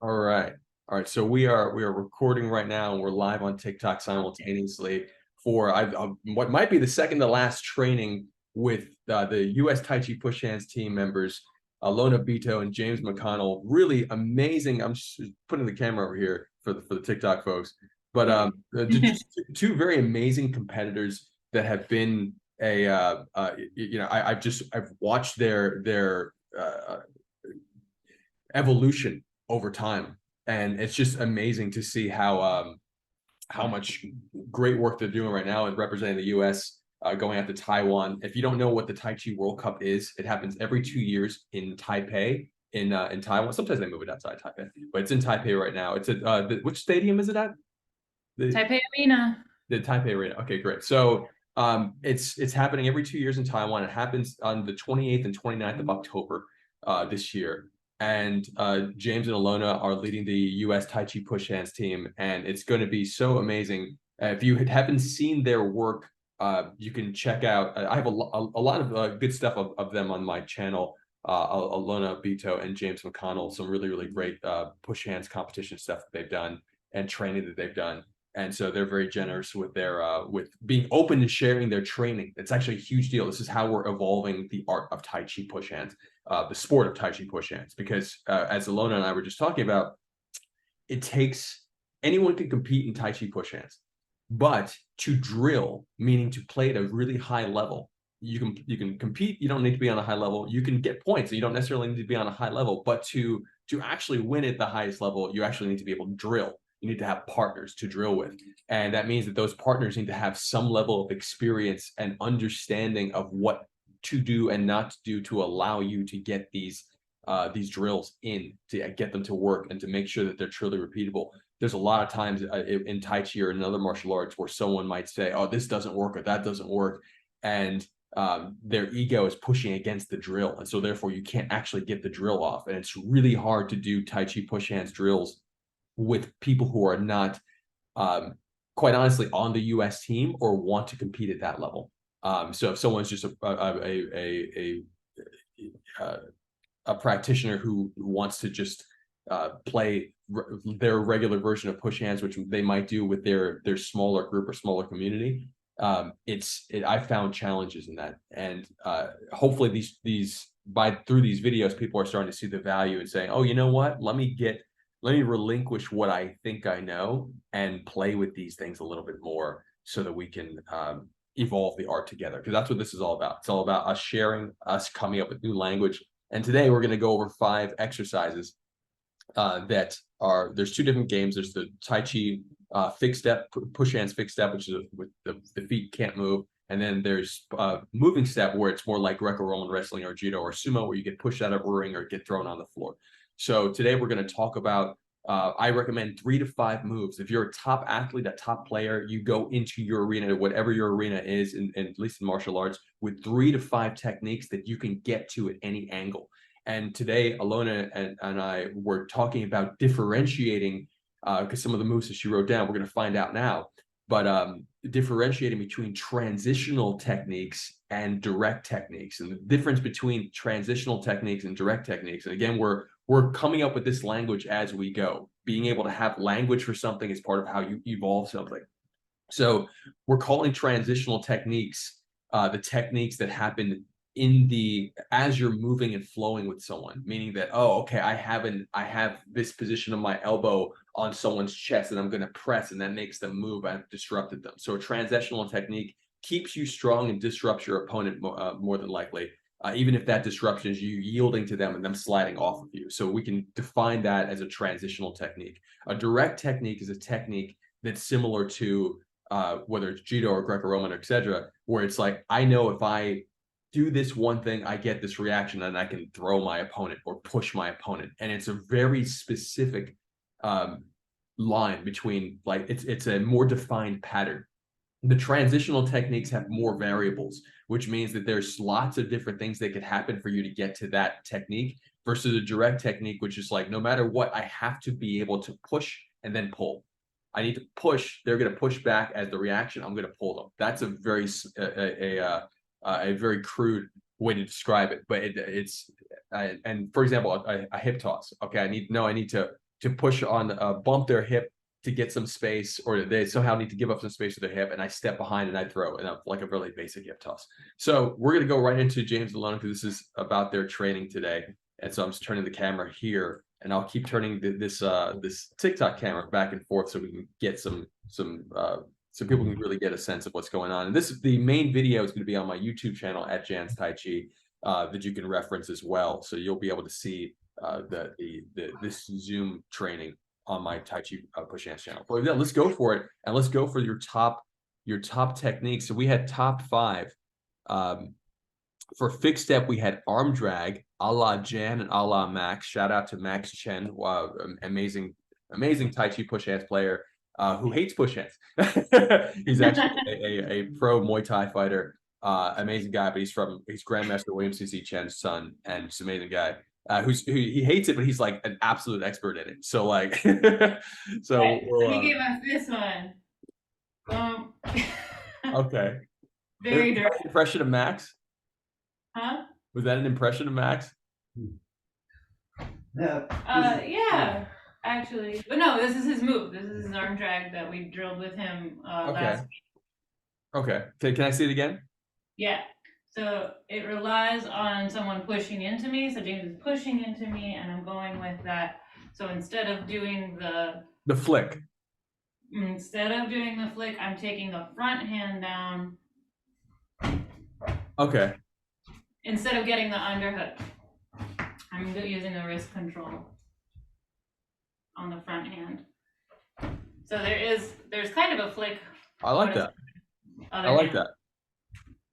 All right. All right. So we are recording right now and we're live on TikTok simultaneously for what might be the second to last training with the US Tai Chi Push Hands team members, Lona Bito and James McConnell. Really amazing. I'm just putting the camera over here for the TikTok folks. But just two very amazing competitors that have been I've watched their evolution over time, and it's just amazing to see how much great work they're doing right now and representing the U.S. Going out to Taiwan. If you don't know what the Tai Chi World Cup is, it happens every 2 years in Taipei, in Taiwan. Sometimes they move it outside Taipei, but it's in Taipei right now. It's at which stadium is it at? Taipei Arena. The Taipei Arena. Okay, great. So it's happening every 2 years in Taiwan. It happens on the 28th and 29th of October this year. And James and Alona are leading the U.S. Tai Chi Push Hands team, and it's going to be so amazing. If you haven't seen their work, you can check out. I have a lot of good stuff of them on my channel. Alona Bito and James McConnell, some really great push hands competition stuff that they've done and training that they've done. And so they're very generous with their with being open to sharing their training. It's actually a huge deal. This is how we're evolving the art of Tai Chi push hands, the sport of Tai Chi push hands. Because as Alona and I were just talking about, it takes anyone can compete in Tai Chi push hands, but to drill, meaning to play at a really high level, you can compete. You don't need to be on a high level. You can get points. So you don't necessarily need to be on a high level, but to actually win at the highest level, you actually need to be able to drill. You need to have partners to drill with. And that means that those partners need to have some level of experience and understanding of what to do and not to do to allow you to get these drills in, to get them to work and to make sure that they're truly repeatable. There's a lot of times in Tai Chi or in other martial arts where someone might say, oh, this doesn't work or that doesn't work. And their ego is pushing against the drill. And so therefore you can't actually get the drill off. And it's really hard to do Tai Chi push hands drills with people who are not, quite honestly, on the U.S. team or want to compete at that level. So if someone's just a practitioner who wants to just play their regular version of push hands, which they might do with their smaller group or smaller community, I found challenges in that, and hopefully through these videos, people are starting to see the value and saying, oh, you know what, let me relinquish what I think I know and play with these things a little bit more so that we can evolve the art together. Because that's what this is all about. It's all about us sharing, us coming up with new language. And today we're going to go over 5 exercises there's 2 different games. There's the Tai Chi fixed step, push hands fixed step, which is with the feet can't move. And then there's moving step, where it's more like Greco-Roman wrestling or judo or sumo, where you get pushed out of a ring or get thrown on the floor. So today we're going to talk about, I recommend 3 to 5 moves. If you're a top athlete, a top player, you go into your arena, whatever your arena is, at least in martial arts, with 3 to 5 techniques that you can get to at any angle. And today, Alona and I were talking about differentiating, because some of the moves that she wrote down, we're going to find out now, but differentiating between transitional techniques and direct techniques, and the difference between transitional techniques and direct techniques. And again, we're coming up with this language as we go. Being able to have language for something is part of how you evolve something. So we're calling transitional techniques the techniques that happen as you're moving and flowing with someone, meaning that, oh, okay, I have this position of my elbow on someone's chest and I'm going to press, and that makes them move. I've disrupted them. So a transitional technique keeps you strong and disrupts your opponent more than likely, even if that disruption is you yielding to them and them sliding off of you. So we can define that as a transitional technique. A direct technique is a technique that's similar to whether it's judo or Greco-Roman or etc., where it's like, I know if I do this one thing, I get this reaction, and I can throw my opponent or push my opponent. And it's a very specific line between, like, it's a more defined pattern. The transitional techniques have more variables, which means that there's lots of different things that could happen for you to get to that technique, versus a direct technique, which is like, no matter what, I have to be able to push and then pull. I need to push. They're going to push back as the reaction. I'm going to pull them. That's a very very crude way to describe it, but it's and for example, a hip toss. Okay, I need to to push on, bump their hip to get some space, or they somehow need to give up some space with their hip, and I step behind and I throw, and like a really basic hip toss. So we're gonna go right into James and Lona because this is about their training today. And so I'm just turning the camera here, and I'll keep turning this TikTok camera back and forth so we can get so people can really get a sense of what's going on. And the main video is going to be on my YouTube channel at Jan's Tai Chi, that you can reference as well. So you'll be able to see this Zoom training on my Tai Chi push hands channel. But yeah, let's go for it, and let's go for your top techniques. So we had top 5. For fixed step, we had arm drag, a la Jan and a la Max. Shout out to Max Chen, amazing Tai Chi push hands player, who hates push hands. He's actually a pro Muay Thai fighter, amazing guy, but he's Grandmaster William C.C. Chen's son, and he's an amazing guy. He hates it, but he's like an absolute expert in it. So like, Right. He gave us this one. Okay. Very direct. Impression of Max? Huh? Was that an impression of Max? No. Yeah, actually. But no, this is his move. This is his arm drag that we drilled with him last week. Okay. Can I see it again? Yeah. So it relies on someone pushing into me. So James is pushing into me, and I'm going with that. So instead of doing the flick, I'm taking the front hand down. Okay. Instead of getting the underhook, I'm using the wrist control on the front hand. So there's kind of a flick. I like that. I like that.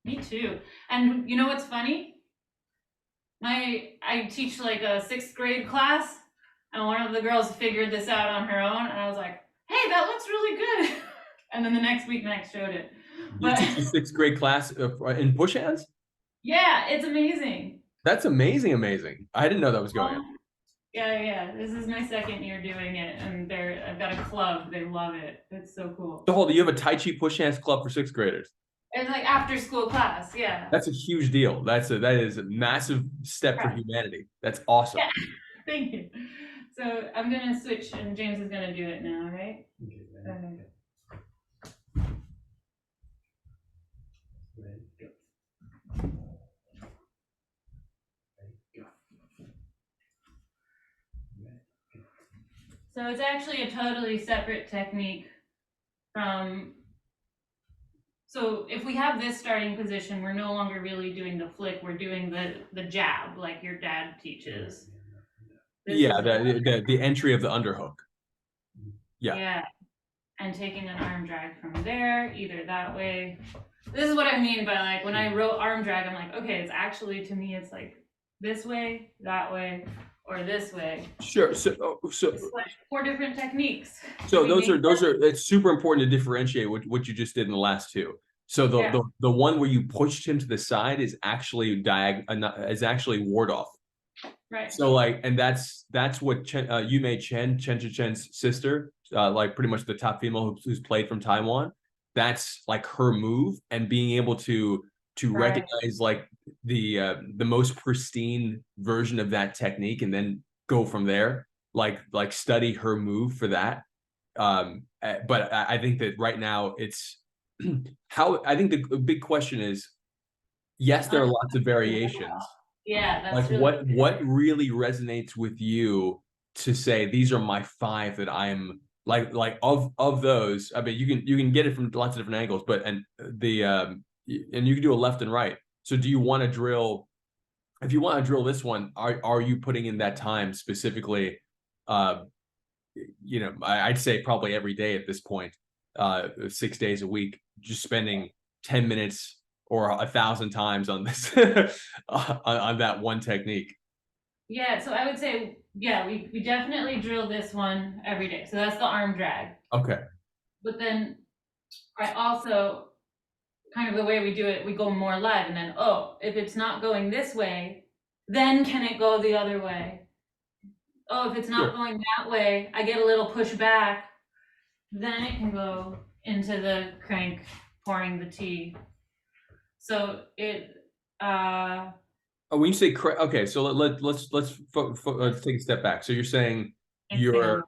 Me too. And you know what's funny? I teach like a 6th grade class, and one of the girls figured this out on her own, and I was like, "Hey, that looks really good." And then the next week, Max showed it. You teach a 6th grade class in push hands? Yeah, it's amazing. That's amazing. I didn't know that was going on. Yeah. This is my 2nd year doing it, and I've got a club. They love it. It's so cool. So hold on, you have a Tai Chi push hands club for 6th graders? It's like after school class, yeah. That's a huge deal. That is a massive step for humanity. That's awesome. Yeah. Thank you. So I'm gonna switch, and James is gonna do it now, right? Okay. So it's actually a totally separate technique from. So if we have this starting position, we're no longer really doing the flick. We're doing the jab, like your dad teaches. The entry of the underhook. Yeah. And taking an arm drag from there, either that way. This is what I mean by like when I wrote arm drag, I'm like, okay, it's actually, to me, it's like this way, that way, or this way. Sure. So it's like 4 different techniques. So those are it's super important to differentiate what you just did in the last 2. So the one where you pushed him to the side is actually ward off. Right. So like, and that's what Yume Chen Chen's sister, like pretty much the top female who's played from Taiwan. That's like her move, and being able to recognize like the most pristine version of that technique, and then go from there, like study her move for that. But I think that right now it's I think the big question is, yes, there are lots of variations. Yeah, that's like really what really resonates with you to say these are my 5 that I'm like of those. I mean, you can get it from lots of different angles, but and you can do a left and right. So do you want to drill? If you want to drill this one, are you putting in that time specifically? I'd say probably every day at this point, 6 days a week, just spending 10 minutes or 1,000 times on this on that one technique. Yeah, so I would say, we definitely drill this one every day. So that's the arm drag. Okay. But then I also, kind of the way we do it, we go more live, and then, if it's not going this way, then can it go the other way? If it's not going that way, I get a little push back, then it can go into the crank, pouring the tea. So it when you say okay, so let's take a step back. So you're saying you're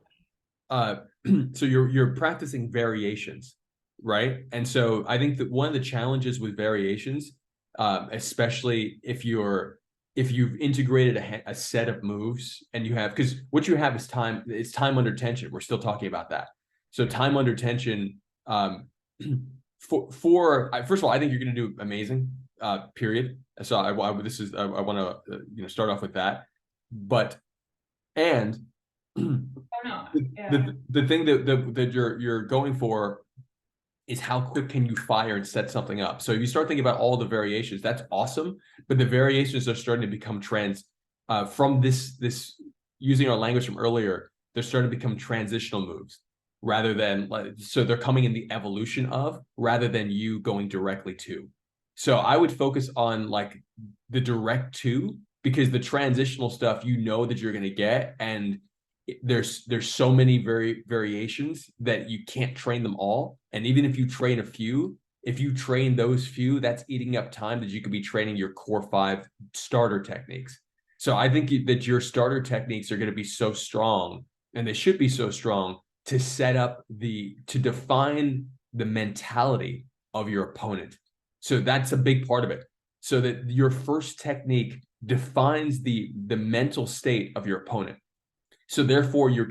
so you're practicing variations, right? And so I think that one of the challenges with variations, especially if you've integrated a set of moves and you have, because what you have is time, it's time under tension. We're still talking about that. So time under tension, first of all, I think you're going to do amazing, period. So I want to start off with that, but and Oh no, yeah. the thing that you're going for is how quick can you fire and set something up. So if you start thinking about all the variations, that's awesome, but the variations are starting to become trends from this using our language from earlier. They're starting to become transitional moves rather than so they're coming in the evolution of rather than you going directly to. So I would focus on like the direct to, because the transitional stuff you know that you're going to get, and there's so many variations that you can't train them all. And even if you train a few, if you train those few, that's eating up time that you could be training your core 5 starter techniques. So I think that your starter techniques are going to be so strong, and they should be so strong to set up to define the mentality of your opponent. So that's a big part of it. So that your first technique defines the mental state of your opponent. So therefore, the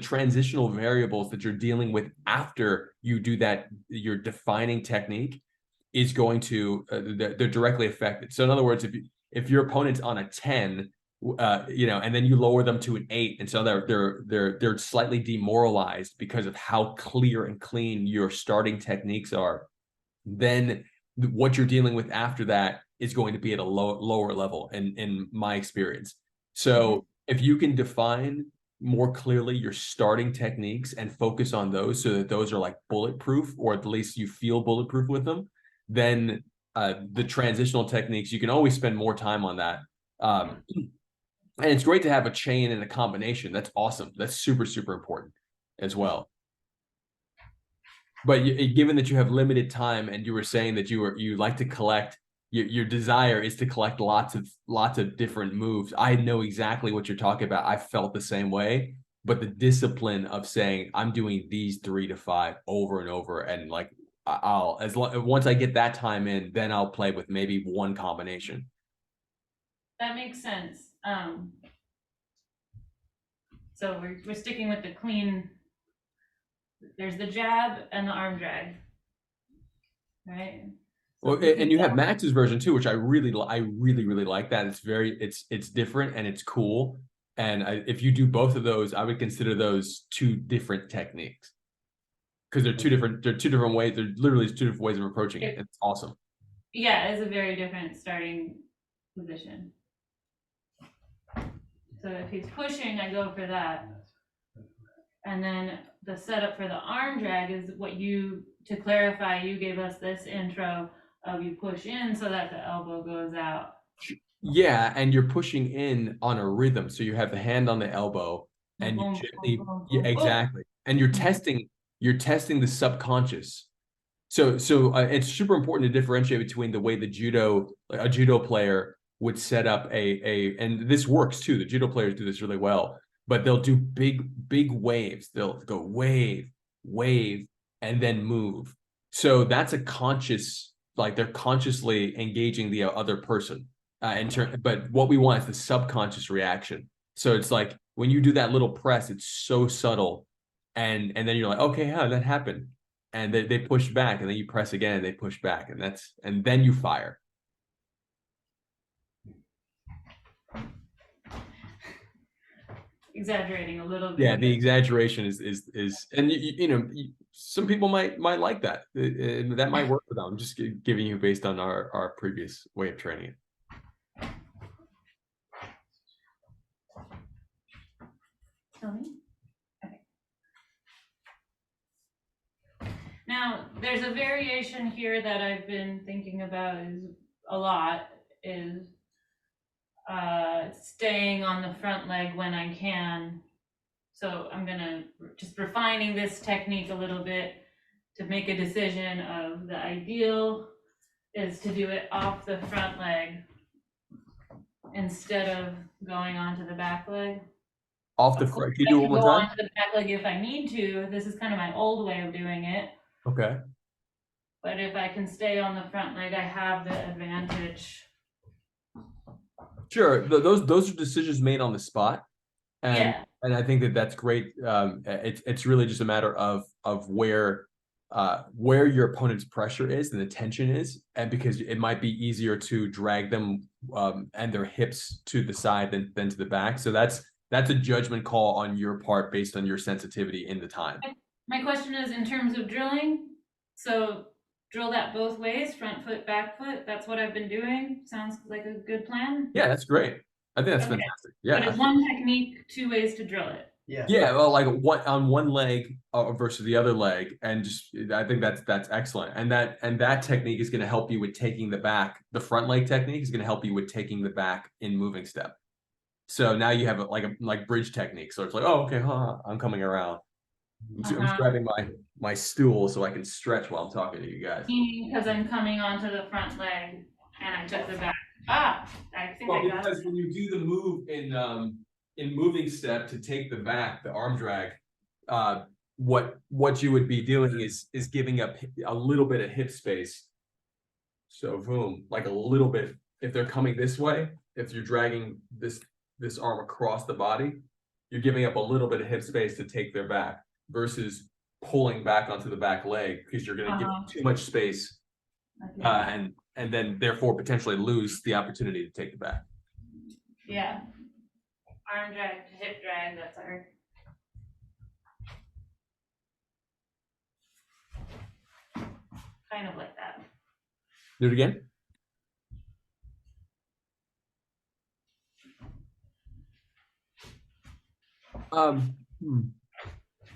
transitional variables that you're dealing with after you do that, your defining technique is going to, they're directly affected. So in other words, if your opponent's on a 10, and then you lower them to an 8, and so they're slightly demoralized because of how clear and clean your starting techniques are, then what you're dealing with after that is going to be at a lower level in my experience. So if you can define more clearly your starting techniques and focus on those so that those are like bulletproof, or at least you feel bulletproof with them, then the transitional techniques, you can always spend more time on that. And it's great to have a chain and a combination. That's awesome. That's super, super important as well. But given that you have limited time, and you were saying that you like to collect, your desire is to collect lots of different moves. I know exactly what you're talking about. I felt the same way, but the discipline of saying I'm doing these 3 to 5 over and over, and like once I get that time in, then I'll play with maybe one combination. That makes sense. So we're sticking with the clean. There's the jab and the arm drag, right? So well, and you have Max's version too, which I really like that. It's different and it's cool. And if you do both of those, I would consider those 2 different techniques, because they're two different ways. They're literally 2 different ways of approaching it. It's awesome. Yeah, it's a very different starting position. So if he's pushing, I go for that. And then the setup for the arm drag is to clarify, you gave us this intro of you push in so that the elbow goes out. Yeah, and you're pushing in on a rhythm. So you have the hand on the elbow, and you gently, yeah, exactly. And you're testing the subconscious. So it's super important to differentiate between the way a judo player would set up and this works too. The judo players do this really well, but they'll do big waves. They'll go wave, wave, and then move. So that's a conscious, like they're consciously engaging the other person. But what we want is the subconscious reaction. So it's like when you do that little press, it's so subtle, and then you're like, okay, how that happened? And they push back, and then you press again, and they push back, and then you fire. Exaggerating a little bit. Yeah, the exaggeration is and some people might like that, and that might work for them. I'm just giving you based on our previous way of training it. Okay. Now, there's a variation here that I've been thinking about is staying on the front leg when I can. So I'm gonna just refining this technique a little bit to make a decision of the ideal is to do it off the front leg instead of going onto the back leg. Off the Of front. course, Can you I do it can one go more on time? to the back leg if I need to. This is kind of my old way of doing it. Okay. But if I can stay on the front leg, I have the advantage. Sure. Those are decisions made on the spot. Yeah. And I think that that's great. It's really just a matter of where your opponent's pressure is and the tension is, and because it might be easier to drag them and their hips to the side than to the back. So that's a judgment call on your part based on your sensitivity in the time. My question is in terms of drilling. So drill that both ways, front foot, back foot. That's what I've been doing. Sounds like a good plan. Yeah, that's great. I think that's Okay. fantastic. But Yeah. it's one technique, two ways to drill it. Yeah. Yeah, well, like what on one leg versus the other leg, and just I think that's excellent, and that technique is going to help you with taking the back. The front leg technique is going to help you with taking the back in moving step. So now you have like bridge technique. So it's like, oh, okay, I'm coming around. I'm just grabbing my stool so I can stretch while I'm talking to you guys. Because I'm coming onto the front leg and I took the back. I think Well, I got because when you do the move in moving step to take the back, the arm drag, what you would be doing is giving up a little bit of hip space. So boom, like a little bit. If they're coming this way, if you're dragging this arm across the body, you're giving up a little bit of hip space to take their back versus pulling back onto the back leg because you're going to give too much space and then therefore potentially lose the opportunity to take the back. Yeah. Arm drag to hip drag, that's our. Kind of like that. Do it again.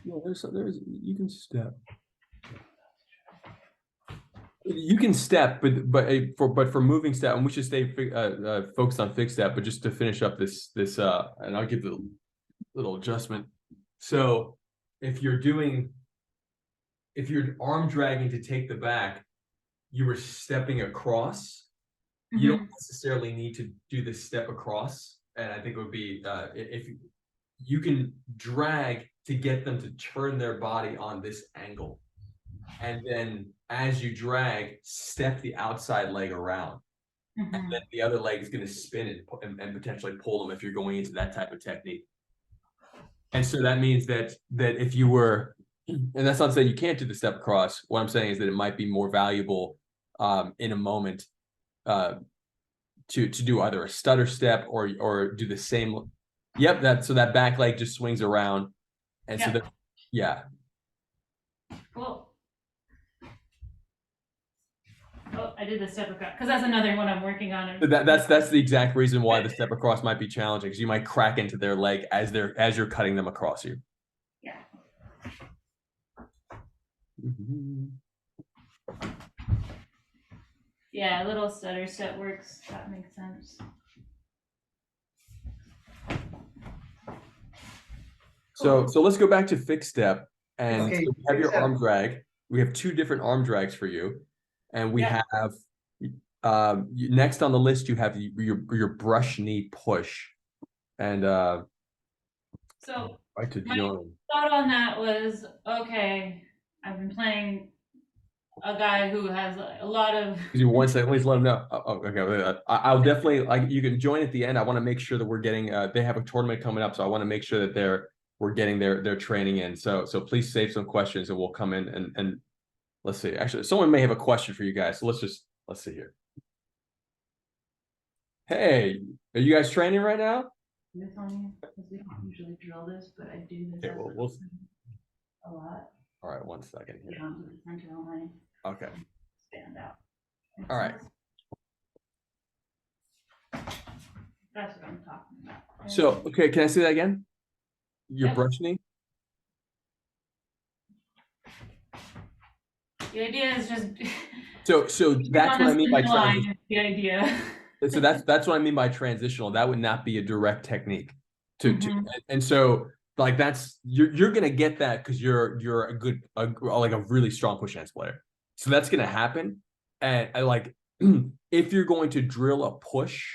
Yeah, there's you can step. You can step, but for moving step, and we should stay focused on fixed step. But just to finish up this, and I'll give the little adjustment. So if you're arm dragging to take the back, you were stepping across. You don't necessarily need to do this step across, and I think it would be if you can drag to get them to turn their body on this angle. And then as you drag, step the outside leg around. And then the other leg is going to spin and potentially pull them if you're going into that type of technique. And so that means that if you were, and that's not saying you can't do the step across. What I'm saying is that it might be more valuable in a moment to do either a stutter step or do the same. Yep, so that back leg just swings around. And so that, yeah. Cool. Oh, I did the step across because that's another one I'm working on. That's the exact reason why the step across might be challenging, because you might crack into their leg as you're cutting them across you. Yeah. Yeah, a little stutter step works. That makes sense. So let's go back to fixed step, and Okay, so we have your fixed arm drag. We have two different arm drags for you, and we have next on the list you have your brush knee push, and so right to my join. thought on that was, okay, I've been playing a guy who has a lot of. Give you 1 second, please let them know. Okay. I'll definitely you can join at the end. I want to make sure that we're getting. They have a tournament coming up, so I want to make sure that we're getting their training in. So please save some questions, and we'll come in and let's see. Actually, someone may have a question for you guys. So let's see here. Hey, are you guys training right now? This on you because we don't usually drill this, but I do this Okay, we'll a lot. all right, 1 second here. Get onto the center line. Okay. Stand out. All right. That's what I'm talking about. So, okay, can I say that again? Your Yep. brush knee? The idea is just. So that's what I mean by transitional. The idea. So that's what I mean by transitional. That would not be a direct technique. And so like that's you're gonna get that because you're like a really strong push hands player. So that's gonna happen. And I like if you're going to drill a push,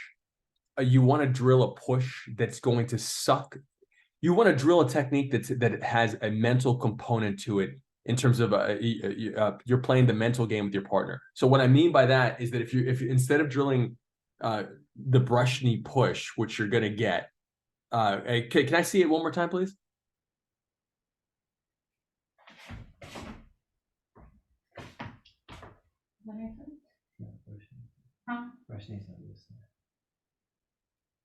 you want to drill a push that's going to suck. you want to drill a technique that has a mental component to it in terms of you're playing the mental game with your partner. So what I mean by that is that if you instead of drilling the brush knee push, which you're gonna get, can I see it one more time, please?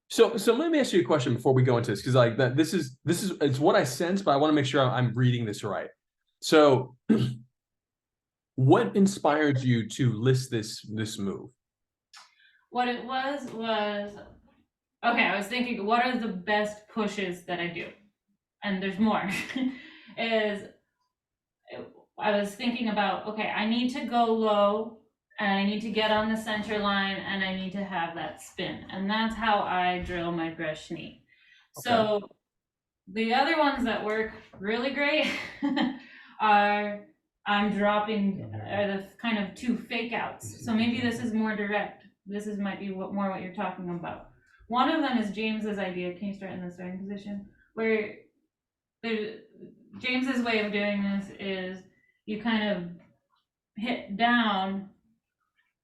So let me ask you a question before we go into this, because like that this is it's what I sense, but I want to make sure I'm reading this right. So what inspired you to list this move? What it was okay, I was thinking, what are the best pushes that I do? And there's more. Is I was thinking about, okay, I need to go low and I need to get on the center line and I need to have that spin. And that's how I drill my brush knee. So the other ones that work really great are I'm dropping the kind of two fake outs. So maybe this is more direct. This is might be more what you're talking about. One of them is James's idea. Can you start in the starting position? Where James's way of doing this is you kind of hit down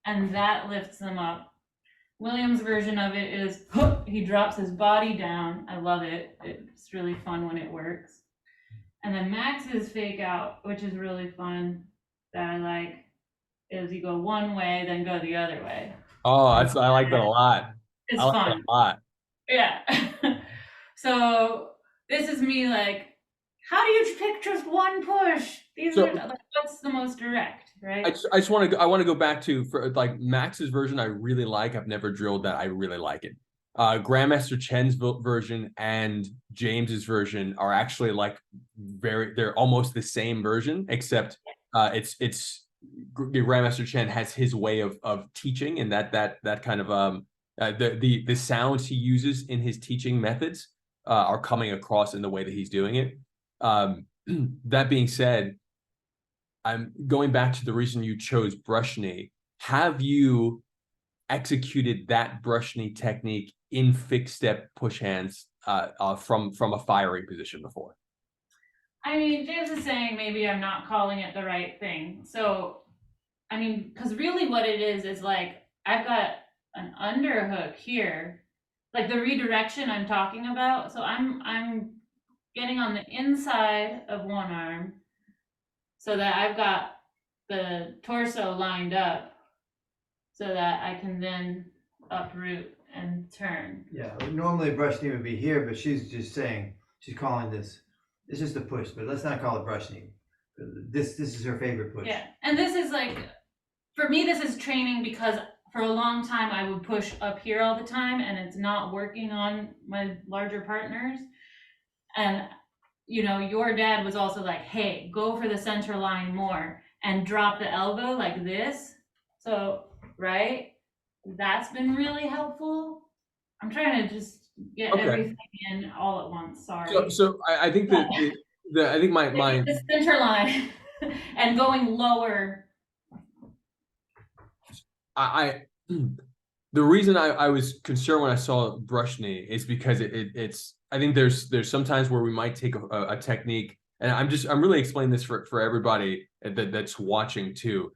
and that lifts them up. William's version of it is he drops his body down. I love it. It's really fun when it works. And then Max's fake out, which is really fun, that I like, is you go one way, then go the other way. Oh, I like that a lot. It's I like fun. that a lot. Yeah. So this is me like, how do you pick just one push? These are like, what's the most direct, right? I just want to go back to for like Max's version. I really like. I've never drilled that. I really like it. Grandmaster Chen's version and James's version are actually like they're almost the same version, except it's Grandmaster Chen has his way of teaching, and that kind of the sounds he uses in his teaching methods are coming across in the way that he's doing it. That being said, I'm going back to the reason you chose brush knee. Have you executed that brush knee technique in fixed step push hands from a firing position before? I mean, James is saying maybe I'm not calling it the right thing. So, I mean, because really what it is like I've got an underhook here, like the redirection I'm talking about. So I'm getting on the inside of one arm so that I've got the torso lined up so that I can then uproot and turn. Yeah, normally brush knee would be here, but she's just saying, she's calling this, it's just a push, but let's not call it brush knee. This is her favorite push. Yeah, and this is like, for me, this is training because for a long time I would push up here all the time and it's not working on my larger partners. And you know, your dad was also like, hey, go for the center line more and drop the elbow like this. So, right? That's been really helpful. I'm trying to just get everything in all at once. Sorry. So I think that I think my the center line and going lower. The reason I was concerned when I saw brush knee is because it's I think there's sometimes where we might take a technique, and I'm really explaining this for everybody that's watching too,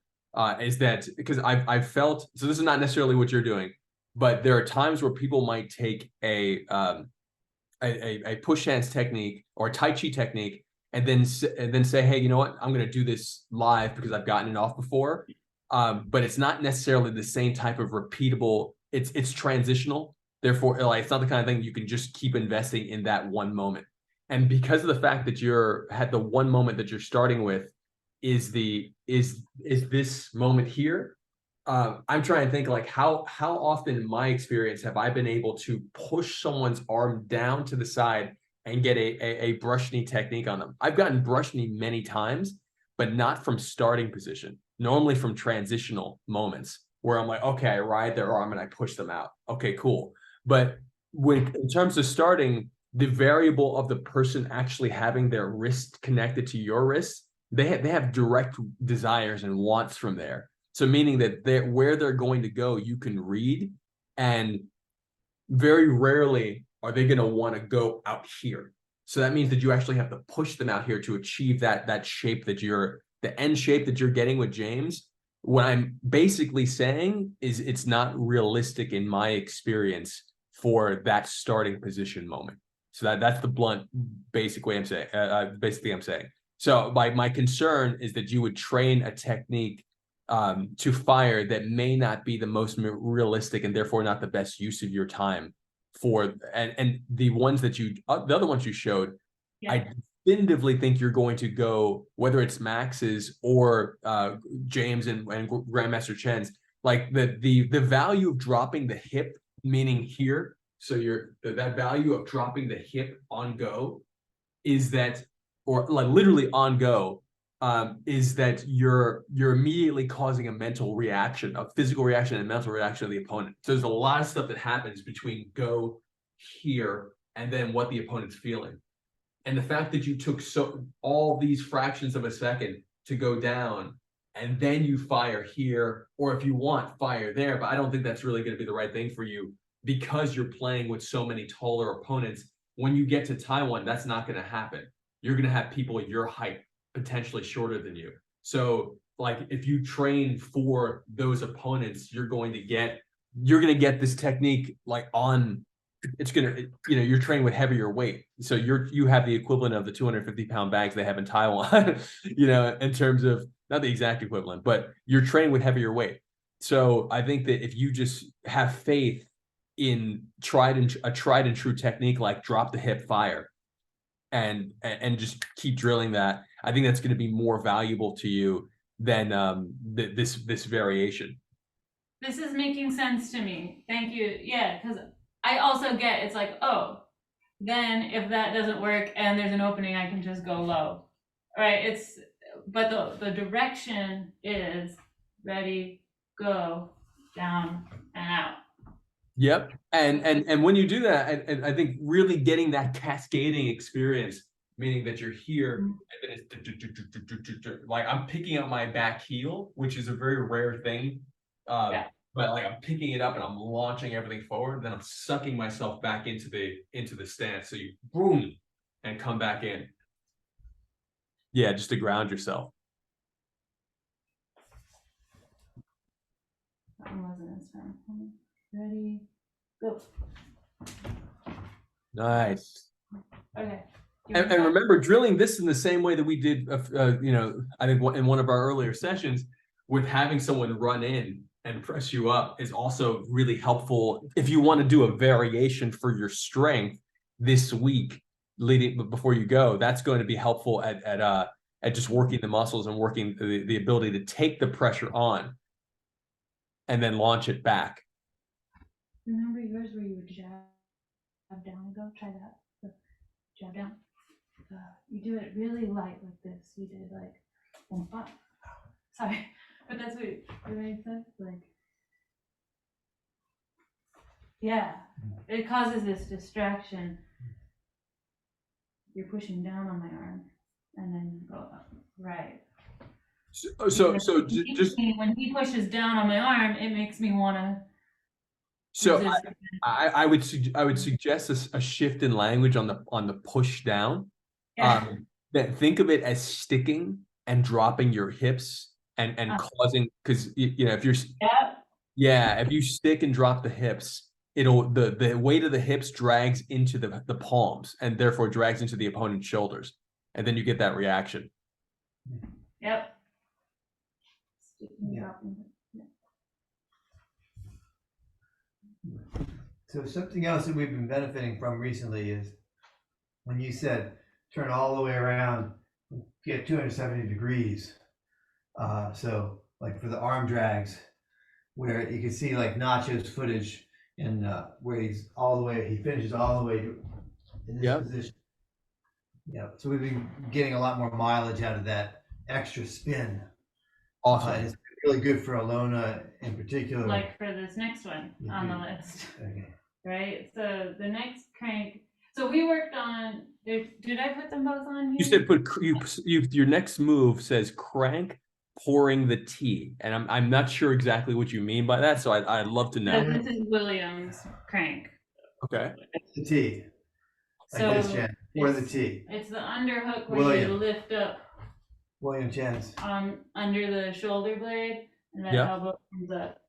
is that because I've felt, so this is not necessarily what you're doing, but there are times where people might take a push hands technique or Tai Chi technique and then say, hey, you know what, I'm going to do this live because I've gotten it off before. But it's not necessarily the same type of repeatable. It's transitional. Therefore, like, it's not the kind of thing you can just keep investing in that one moment. And because of the fact that you're had the one moment that you're starting with is this moment here. I'm trying to think like how often in my experience have I been able to push someone's arm down to the side and get a brush knee technique on them. I've gotten brush knee many times, but not from starting position. Normally from transitional moments where I'm like, okay, I ride their arm and I push them out. Okay, cool. But in terms of starting, the variable of the person actually having their wrist connected to your wrist, they have direct desires and wants from there. So meaning that where they're going to go, you can read, and very rarely are they going to want to go out here. So that means that you actually have to push them out here to achieve that shape that the end shape that you're getting with James. What I'm basically saying is it's not realistic in my experience for that starting position moment. So that's the blunt, basic way I'm saying. Basically, I'm saying. So my concern is that you would train a technique to fire that may not be the most realistic and therefore not the best use of your time for and the ones that the other ones you showed. Yeah. I definitively think you're going to go, whether it's Max's or James and Grandmaster Chen's, like the value of dropping the hip, meaning here. So that value of dropping the hip on go is that, or like literally on go, is that you're immediately causing a mental reaction, a physical reaction and a mental reaction of the opponent. So there's a lot of stuff that happens between go here and then what the opponent's feeling. And the fact that you took all these fractions of a second to go down and then you fire here, or if you want, fire there, but I don't think that's really going to be the right thing for you because you're playing with so many taller opponents. When you get to Taiwan, that's not going to happen. You're going to have people your height, potentially shorter than you. So like if you train for those opponents, you're going to get this technique like on. It's gonna, you're training with heavier weight, so you have the equivalent of the 250-pound bags they have in Taiwan, in terms of not the exact equivalent, but you're training with heavier weight. So I think that if you just have faith in a tried and true technique like drop the hip fire, and just keep drilling that, I think that's going to be more valuable to you than this variation. This is making sense to me. Thank you. Yeah, because I also get it's like, oh, then if that doesn't work and there's an opening, I can just go low, right? But the direction is ready, go, down and out. Yep, and when you do that, and I think really getting that cascading experience, meaning that you're here and then it's like I'm picking up my back heel, which is a very rare thing. Yeah. But like I'm picking it up and I'm launching everything forward, then I'm sucking myself back into the stance. So you boom and come back in. Yeah, just to ground yourself. That one wasn't as fun. Ready, go. Nice. Okay. And remember, drilling this in the same way that we did, I think in one of our earlier sessions, with having someone run in and press you up is also really helpful if you want to do a variation for your strength this week before you go. That's going to be helpful at just working the muscles and working the ability to take the pressure on and then launch it back. Remember yours where you would jab down and go? Try that. So, jab down. You do it really light like this. You did like 1, 5. Sorry, but that's what it makes sense. Like, yeah, it causes this distraction. You're pushing down on my arm, and then you go up. Right. So just when he pushes down on my arm, it makes me want to. So I would suggest a shift in language on the push down. Yeah. That think of it as sticking and dropping your hips and causing, because if you're if you stick and drop the hips, the weight of the hips drags into the palms and therefore drags into the opponent's shoulders, and then you get that reaction. Yep. Yeah. So something else that we've been benefiting from recently is when you said turn all the way around, get 270 degrees. So like for the arm drags, where you can see like Nacho's footage and where he finishes all the way in this position. Yeah. So we've been getting a lot more mileage out of that extra spin. Awesome. And it's really good for Alona in particular. Like for this next one on the list. Okay. Right. So the next crank. So we worked on. Did I put them both on here? You said your next move says crank pouring the tea, and I'm not sure exactly what you mean by that. So I'd love to know. So this is William's crank. Okay. It's the tea. Like So this, Jen. Or the T. It's the underhook where you William. lift up William Chen's. under the shoulder blade, and that Yeah. elbow comes up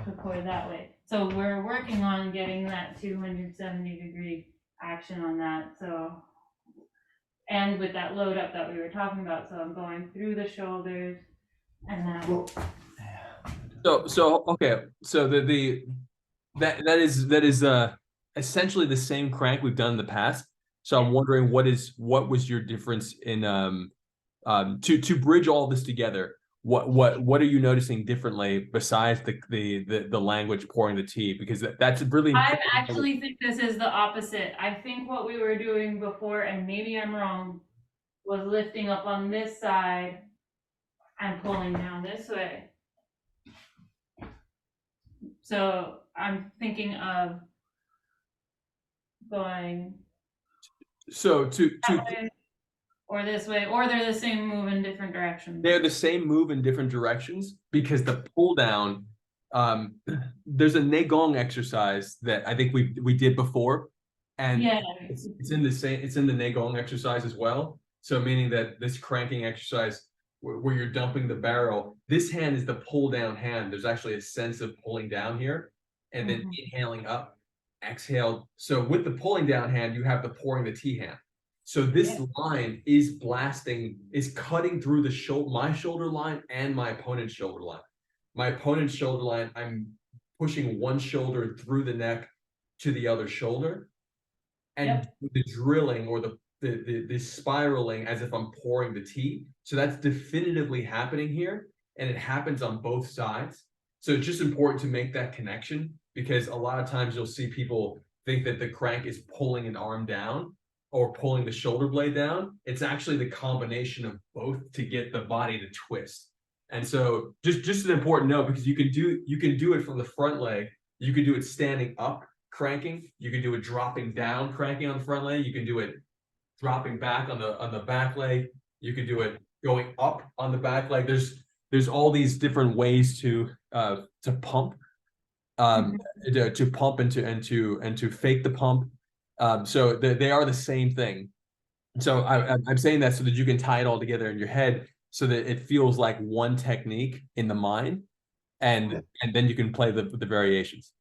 to pour that way. So we're working on getting that 270-degree action on that. So, and with that load up that we were talking about, so I'm going through the shoulders, and then So okay, so that is essentially the same crank we've done in the past. So I'm wondering what was your difference in to bridge all this together. What are you noticing differently besides the language pouring the tea? Because that's really I important. actually think this is the opposite. I think what we were doing before, and maybe I'm wrong, was lifting up on this side and pulling down this way. So I'm thinking of going So that way, or this way, or they're the same move in different directions. they're the same move in different directions because the pull down, there's a Negong exercise that I think we did before, and Yeah. it's in the Negong exercise as well. So meaning that this cranking exercise where you're dumping the barrel, this hand is the pull down hand. There's actually a sense of pulling down here, and then inhaling up, exhale. So with the pulling down hand, you have the pouring the tea hand. So this line is cutting through my shoulder line and my opponent's shoulder line. My opponent's shoulder line, I'm pushing one shoulder through the neck to the other shoulder, and the drilling or the spiraling as if I'm pouring the tea. So that's definitively happening here, and it happens on both sides. So it's just important to make that connection, because a lot of times you'll see people think that the crank is pulling an arm down or pulling the shoulder blade down. It's actually the combination of both to get the body to twist. And so just an important note, because you can do it from the front leg. You can do it standing up cranking. You can do it dropping down cranking on the front leg. You can do it dropping back on the back leg. You can do it going up on the back leg. There's all these different ways to pump, to pump and to fake the pump. So they are the same thing. So I'm saying that so that you can tie it all together in your head, so that it feels like one technique in the mind, and then you can play the variations.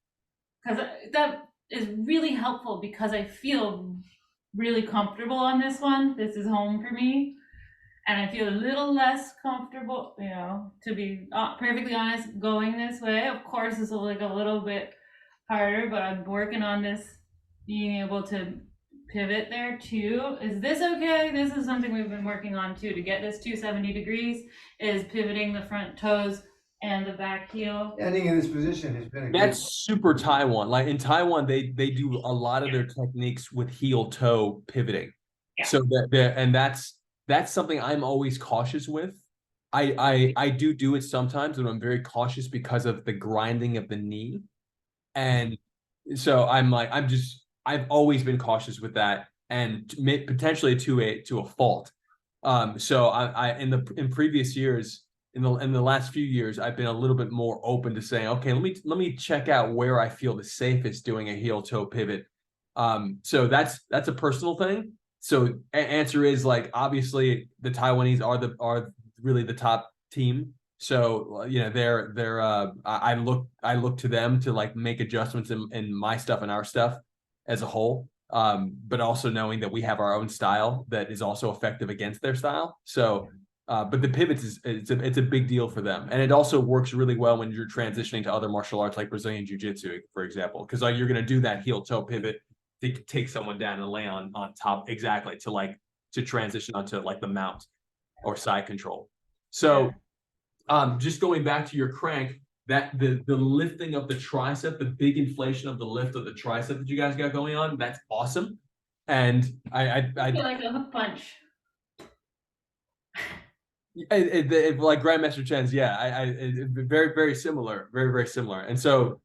Because that is really helpful, because I feel really comfortable on this one. This is home for me. And I feel a little less comfortable, to be perfectly honest, going this way. Of course, this will a little bit harder, but I'm working on this, being able to pivot there too. Is this okay? This is something we've been working on too, to get this 270 degrees, is pivoting the front toes and the back heel. Ending in this position has been That's super Taiwan. Like in Taiwan, they do a lot of their techniques with heel toe pivoting. Yeah. So that's something I'm always cautious with. I do it sometimes, and I'm very cautious because of the grinding of the knee. And so I've always been cautious with that, and potentially to a fault. So in previous years, in the last few years, I've been a little bit more open to saying, okay, let me check out where I feel the safest doing a heel toe pivot. So that's a personal thing. So answer is, like, obviously the Taiwanese are really the top team. So I look to them to like make adjustments in my stuff and our stuff as a whole. But also knowing that we have our own style that is also effective against their style. So but the pivots it's a big deal for them, and it also works really well when you're transitioning to other martial arts like Brazilian Jiu-Jitsu, for example, because like you're going to do that heel toe pivot to take someone down and lay on top, exactly, to transition onto like the mount or side control. So just going back to your crank, that the lifting of the tricep, the big inflation of the lift of the tricep that you guys got going on, that's awesome. And I feel like a hook punch. Like Grandmaster Chen's, very, very similar, very, very similar. And so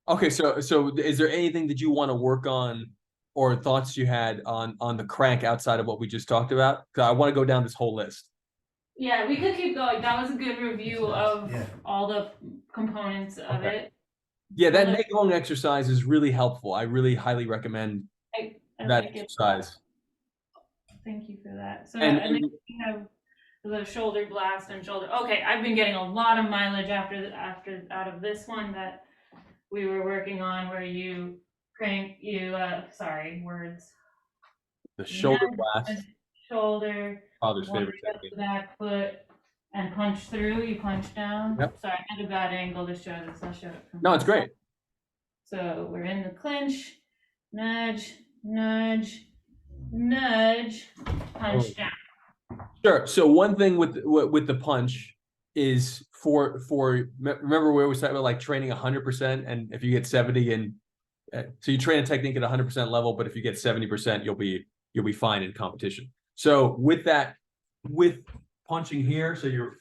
okay, so is there anything that you want to work on, or thoughts you had on the crank outside of what we just talked about? Because I want to go down this whole list. Yeah, we could keep going. That was a good review of all the components of it. Yeah, that Negong exercise is really helpful. I really highly recommend I that like it. exercise. Thank you for that. So, And- and then you have the shoulder blast and shoulder. Okay, I've been getting a lot of mileage after out of this one that we were working on, where you sorry, words. The shoulder Nudge blast, the shoulder, father's wind favorite up technique. the back foot, and punch through. You punch down. Yep. Sorry, I had a bad angle to show this. I'll show it from No, it's great. So we're in the clinch, nudge, nudge, nudge, punch down. Sure. So one thing with the punch is for remember we always talk about like training 100%, and if you get 70 and so you train a technique at 100% level, but if you get 70%, you'll be fine in competition. So with punching here, so you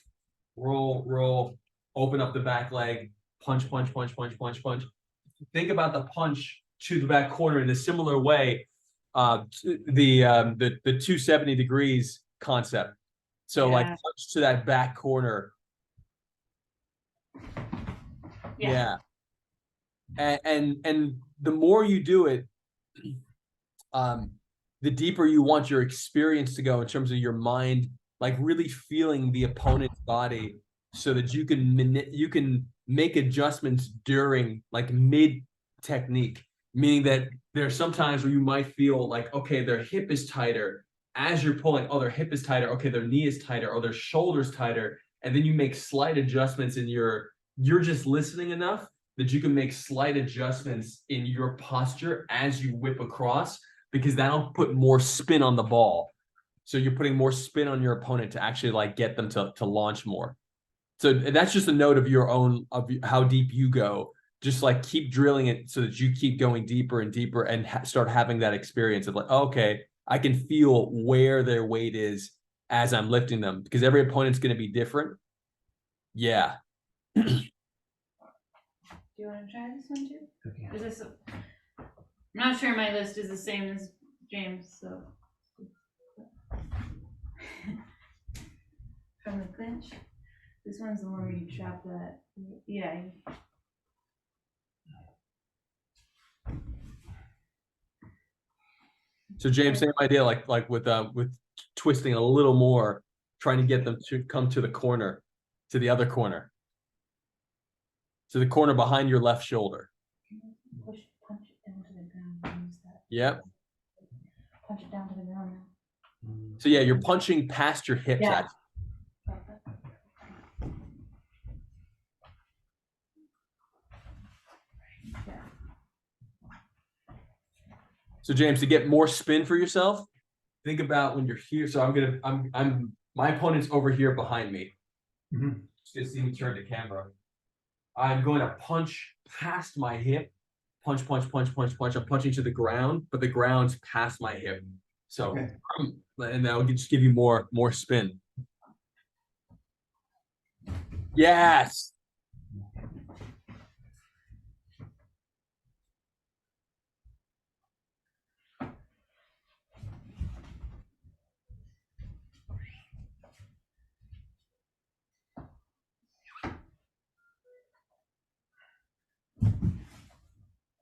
roll, open up the back leg, punch. Think about the punch to the back corner in a similar way. The 270 degrees concept. So like punch to that back corner. Yeah. And the more you do it, the deeper you want your experience to go in terms of your mind, like really feeling the opponent's body, so that you can make adjustments during like mid technique, meaning that there are some times where you might feel like, okay, their hip is tighter as you're pulling. Oh, their hip is tighter. Okay, their knee is tighter. Oh, their shoulder's tighter. And then you make slight adjustments in you're just listening enough that you can make slight adjustments in your posture as you whip across, because that'll put more spin on the ball. So you're putting more spin on your opponent to actually like get them to launch more. So that's just a note of your own, of how deep you go. Just like keep drilling it so that you keep going deeper and deeper, and start having that experience of like, okay, I can feel where their weight is as I'm lifting them, because every opponent's going to be different. Yeah. Do you want to try this one too? Okay. Is this? I'm not sure my list is the same as James, so. From the clinch. This one's the one where you trap that. Yeah. So James, same idea, like with twisting a little more, trying to get them to come to the corner, to the other corner. To the corner behind your left shoulder. Punch it down to the ground. Use that. Yep. Punch it down to the ground now. So yeah, you're punching past your hips. Yeah. Actually. So James, to get more spin for yourself, think about when you're here. So I'm my opponent's over here behind me. Mm-hmm. Just see me turn the camera. I'm going to punch past my hip. Punch. I'm punching to the ground, but the ground's past my hip. So, okay. And that will just give you more spin. Yes.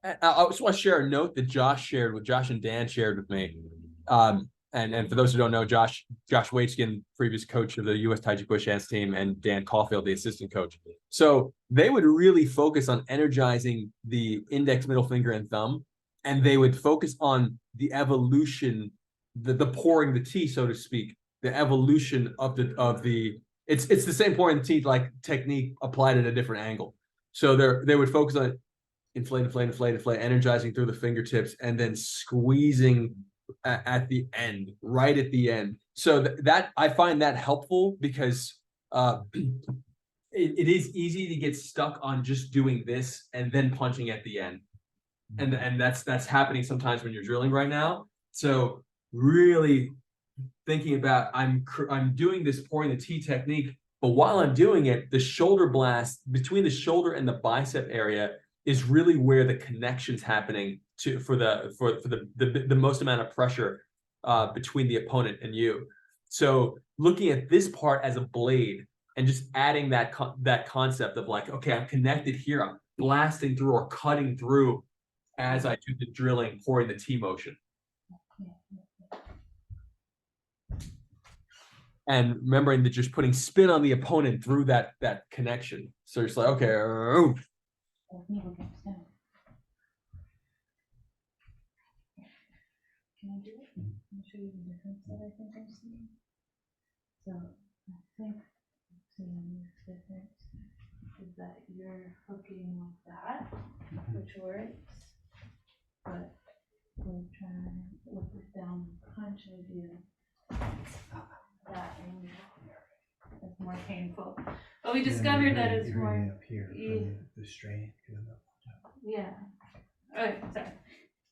I just want to share a note that Josh and Dan shared with me. And for those who don't know, Josh Waitskin, previous coach of the U.S. Taiji Push Hands team, and Dan Caulfield, the assistant coach. So they would really focus on energizing the index, middle finger, and thumb, and they would focus on the evolution, the pouring the tea, so to speak, the evolution of the. It's the same pouring the tea like technique applied at a different angle. So they would focus on inflate, energizing through the fingertips, and then squeezing at the end, right at the end. So that I find that helpful, because it is easy to get stuck on just doing this and then punching at the end, and that's happening sometimes when you're drilling right now. So really thinking about I'm doing this pouring the tea technique, but while I'm doing it, the shoulder blast between the shoulder and the bicep area is really where the connection's happening for the most amount of pressure between the opponent and you. So looking at this part as a blade and just adding that concept of like, okay, I'm connected here, I'm blasting through or cutting through as I do the drilling, pouring the T motion. And remembering that just putting spin on the opponent through that connection. So it's like, okay, Can I do it? I'll show you the difference that I think I'm seeing. So I think seeing this difference is that you're hooking with that, which works, but we're trying with this down punch idea. That angle is more painful. But we discovered that it's more. Up here from the strain. Yeah. Okay, sorry.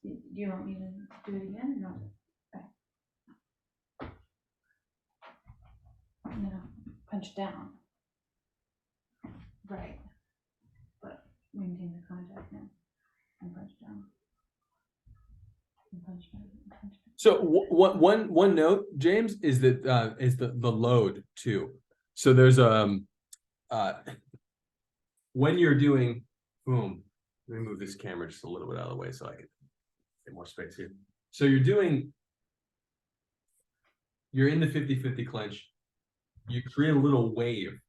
Do you want me to do it again? No. Okay. No, punch down. Right. But maintain the contact now. And punch down. And punch down. And punch down. So one note, James, is that the load too. So there's when you're doing boom. Let me move this camera just a little bit out of the way so I can get more space here. So you're in the 50-50 clinch. You create a little wave.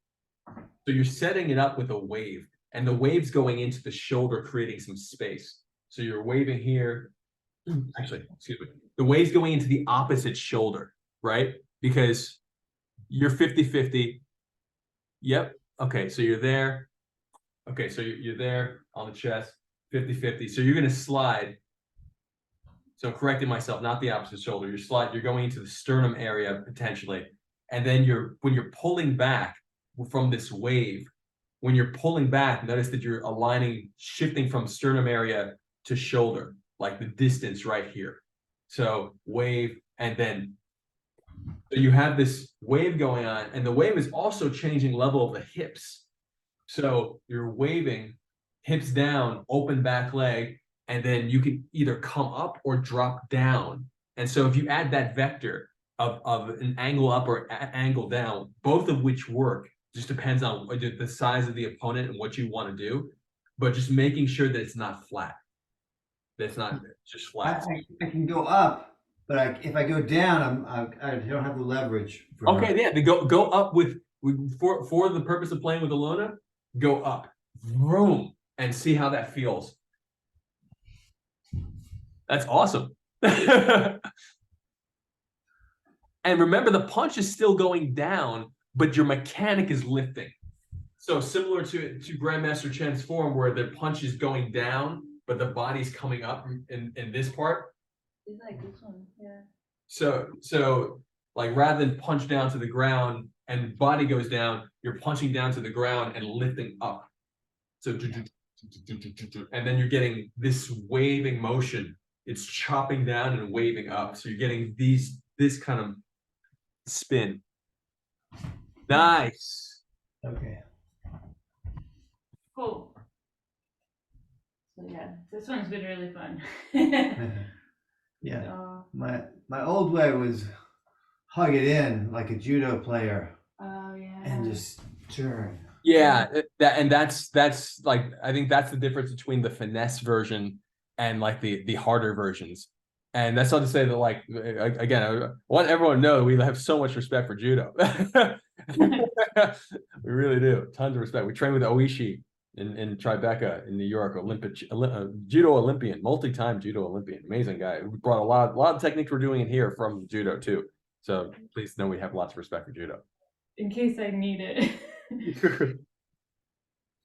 So you're setting it up with a wave, and the wave's going into the shoulder, creating some space. So you're waving here. Actually, excuse me. The wave's going into the opposite shoulder, right? Because you're 50-50. Yep. Okay, so you're there. Okay, so you're there on the chest, 50-50. So you're going to slide. So I'm correcting myself, not the opposite shoulder. You're going into the sternum area potentially. And then when you're pulling back from this wave, when you're pulling back, notice that you're shifting from sternum area to shoulder, like the distance right here. So wave, and then so you have this wave going on, and the wave is also changing level of the hips. So you're waving, hips down, open back leg, and then you can either come up or drop down. And so if you add that vector of an angle up or angle down, both of which work, just depends on the size of the opponent and what you want to do, but just making sure that it's not flat. That's not just flat. I can go up, but if I go down, I don't have the leverage. Okay, yeah, they go up for the purpose of playing with Alona, go up, vroom, and see how that feels. That's awesome. And remember, the punch is still going down, but your mechanic is lifting. So similar to Grandmaster Chen's form, where the punch is going down, but the body's coming up in this part. It's like this one, yeah. So like rather than punch down to the ground and body goes down, you're punching down to the ground and lifting up. So and then you're getting this waving motion. It's chopping down and waving up. So you're getting this kind of spin. Nice. Okay. Cool. So yeah, this one's been really fun. Yeah. My old way was hug it in like a judo player. Oh yeah. And just turn. Yeah, that's like, I think that's the difference between the finesse version and like the harder versions. And that's not to say that, like, again, I want everyone to know we have so much respect for judo. We really do. Tons of respect. We train with Oishi in Tribeca in New York, judo Olympian, multi-time judo Olympian. Amazing guy. We brought a lot of techniques we're doing in here from judo too. So please know we have lots of respect for judo. In case I need it.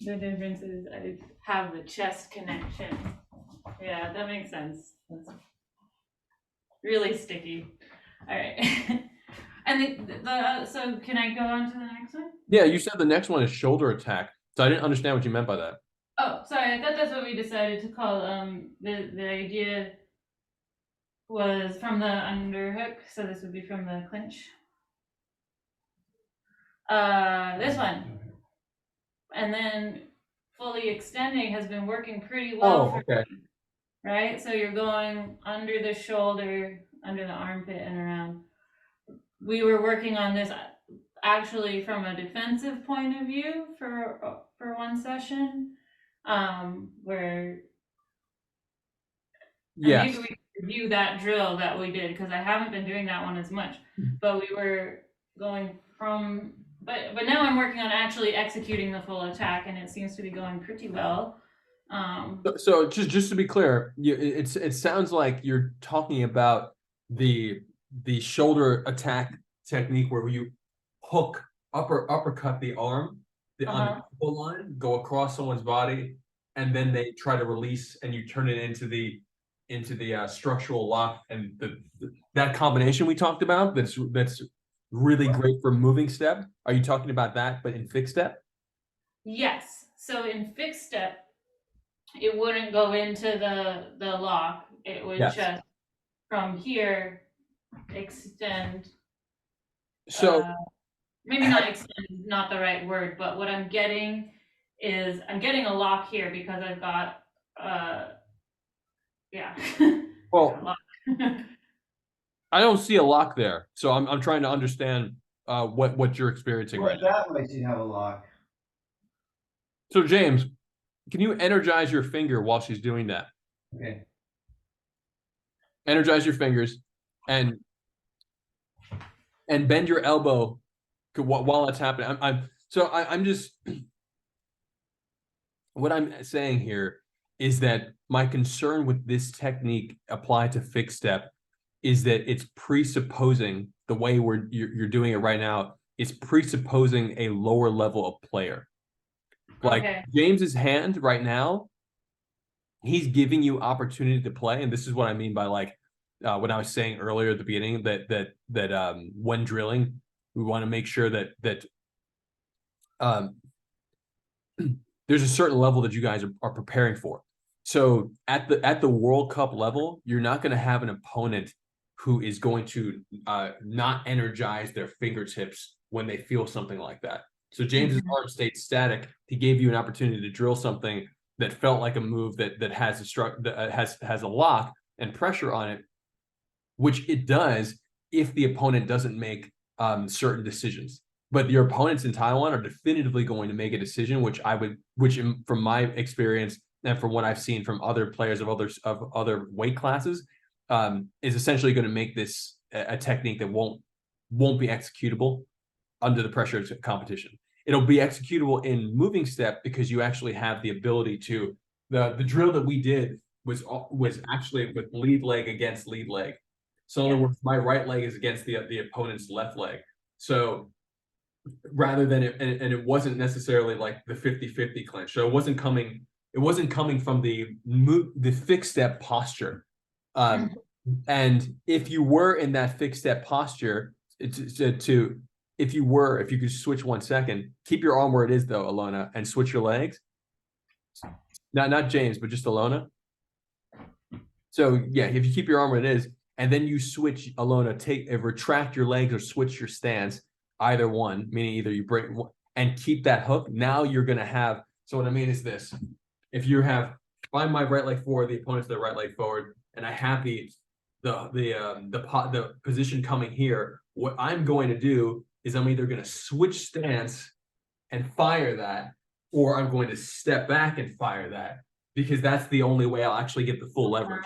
The difference is I have the chest connection. Yeah, that makes sense. That's really sticky. All right. And so can I go on to the next one? Yeah, you said the next one is shoulder attack. So I didn't understand what you meant by that. Oh, sorry. I thought that's what we decided to call the idea was from the underhook. So this would be from the clinch. This one. And then fully extending has been working pretty well for me, right? So you're going under the shoulder, under the armpit, and around. We were working on this actually from a defensive point of view for one session, where yes, review that drill that we did, because I haven't been doing that one as much. But we were going from, but now I'm working on actually executing the full attack, and it seems to be going pretty well. So just to be clear, it sounds like you're talking about the shoulder attack technique where you hook uppercut the arm on the elbow line, go across someone's body, and then they try to release, and you turn it into the structural lock, and that combination we talked about. That's really great for moving step. Are you talking about that, but in fixed step? Yes. So in fixed step, it wouldn't go into the lock. It would Yes. just from here extend. So Maybe not extend, not the right word, but what I'm getting is I'm getting a lock here because I've got yeah. well, I don't see a lock there, so I'm trying to understand what you're experiencing right now. That way she'd have a lock. So James, can you energize your finger while she's doing that? Okay. Energize your fingers and bend your elbow while that's happening. I'm just what I'm saying here is that my concern with this technique applied to fixed step is that it's presupposing the way you're doing it right now is presupposing a lower level of player. Like James's hand right now, he's giving you opportunity to play, and this is what I mean by like what I was saying earlier at the beginning that when drilling, we want to make sure that there's a certain level that you guys are preparing for. So at the World Cup level, you're not going to have an opponent who is going to not energize their fingertips when they feel something like that. So James's arm stayed static. He gave you an opportunity to drill something that felt like a move that has a lock and pressure on it, which it does if the opponent doesn't make certain decisions. But your opponents in Taiwan are definitively going to make a decision, which from my experience and from what I've seen from other players of other weight classes, is essentially going to make this a technique that won't be executable under the pressure of competition. It'll be executable in moving step because you actually have the ability to. The drill that we did was actually with lead leg against lead leg. So in other words, my right leg is against the opponent's left leg. So rather than it, and it wasn't necessarily like the 50-50 clinch. So it wasn't coming from the fixed step posture. And if you were in that fixed step posture, if you could switch 1 second, keep your arm where it is though, Alona, and switch your legs. Not James, but just Alona. So yeah, if you keep your arm where it is, and then you switch, Alona, retract your legs or switch your stance, either one, meaning either you break and keep that hook. Now you're gonna have. So what I mean is this: if you have, find my right leg forward, the opponent's their right leg forward, and I have the position coming here. What I'm going to do is I'm either going to switch stance and fire that, or I'm going to step back and fire that, because that's the only way I'll actually get the full leverage.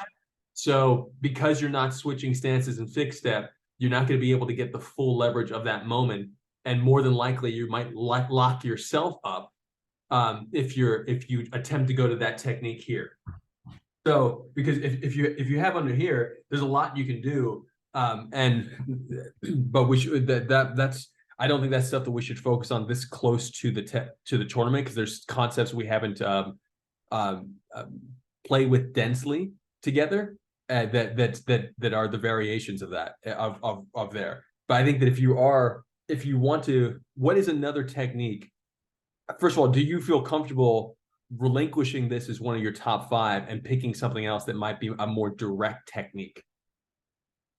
So because you're not switching stances in fixed step, you're not going to be able to get the full leverage of that moment. And more than likely, you might lock yourself up if you attempt to go to that technique here. So because if you have under here, there's a lot you can do. But we should that's I don't think that's stuff that we should focus on this close to the tournament, because there's concepts we haven't played with densely together that are the variations of that of there. But I think that if you want to, what is another technique? First of all, do you feel comfortable relinquishing this as one of your top 5 and picking something else that might be a more direct technique?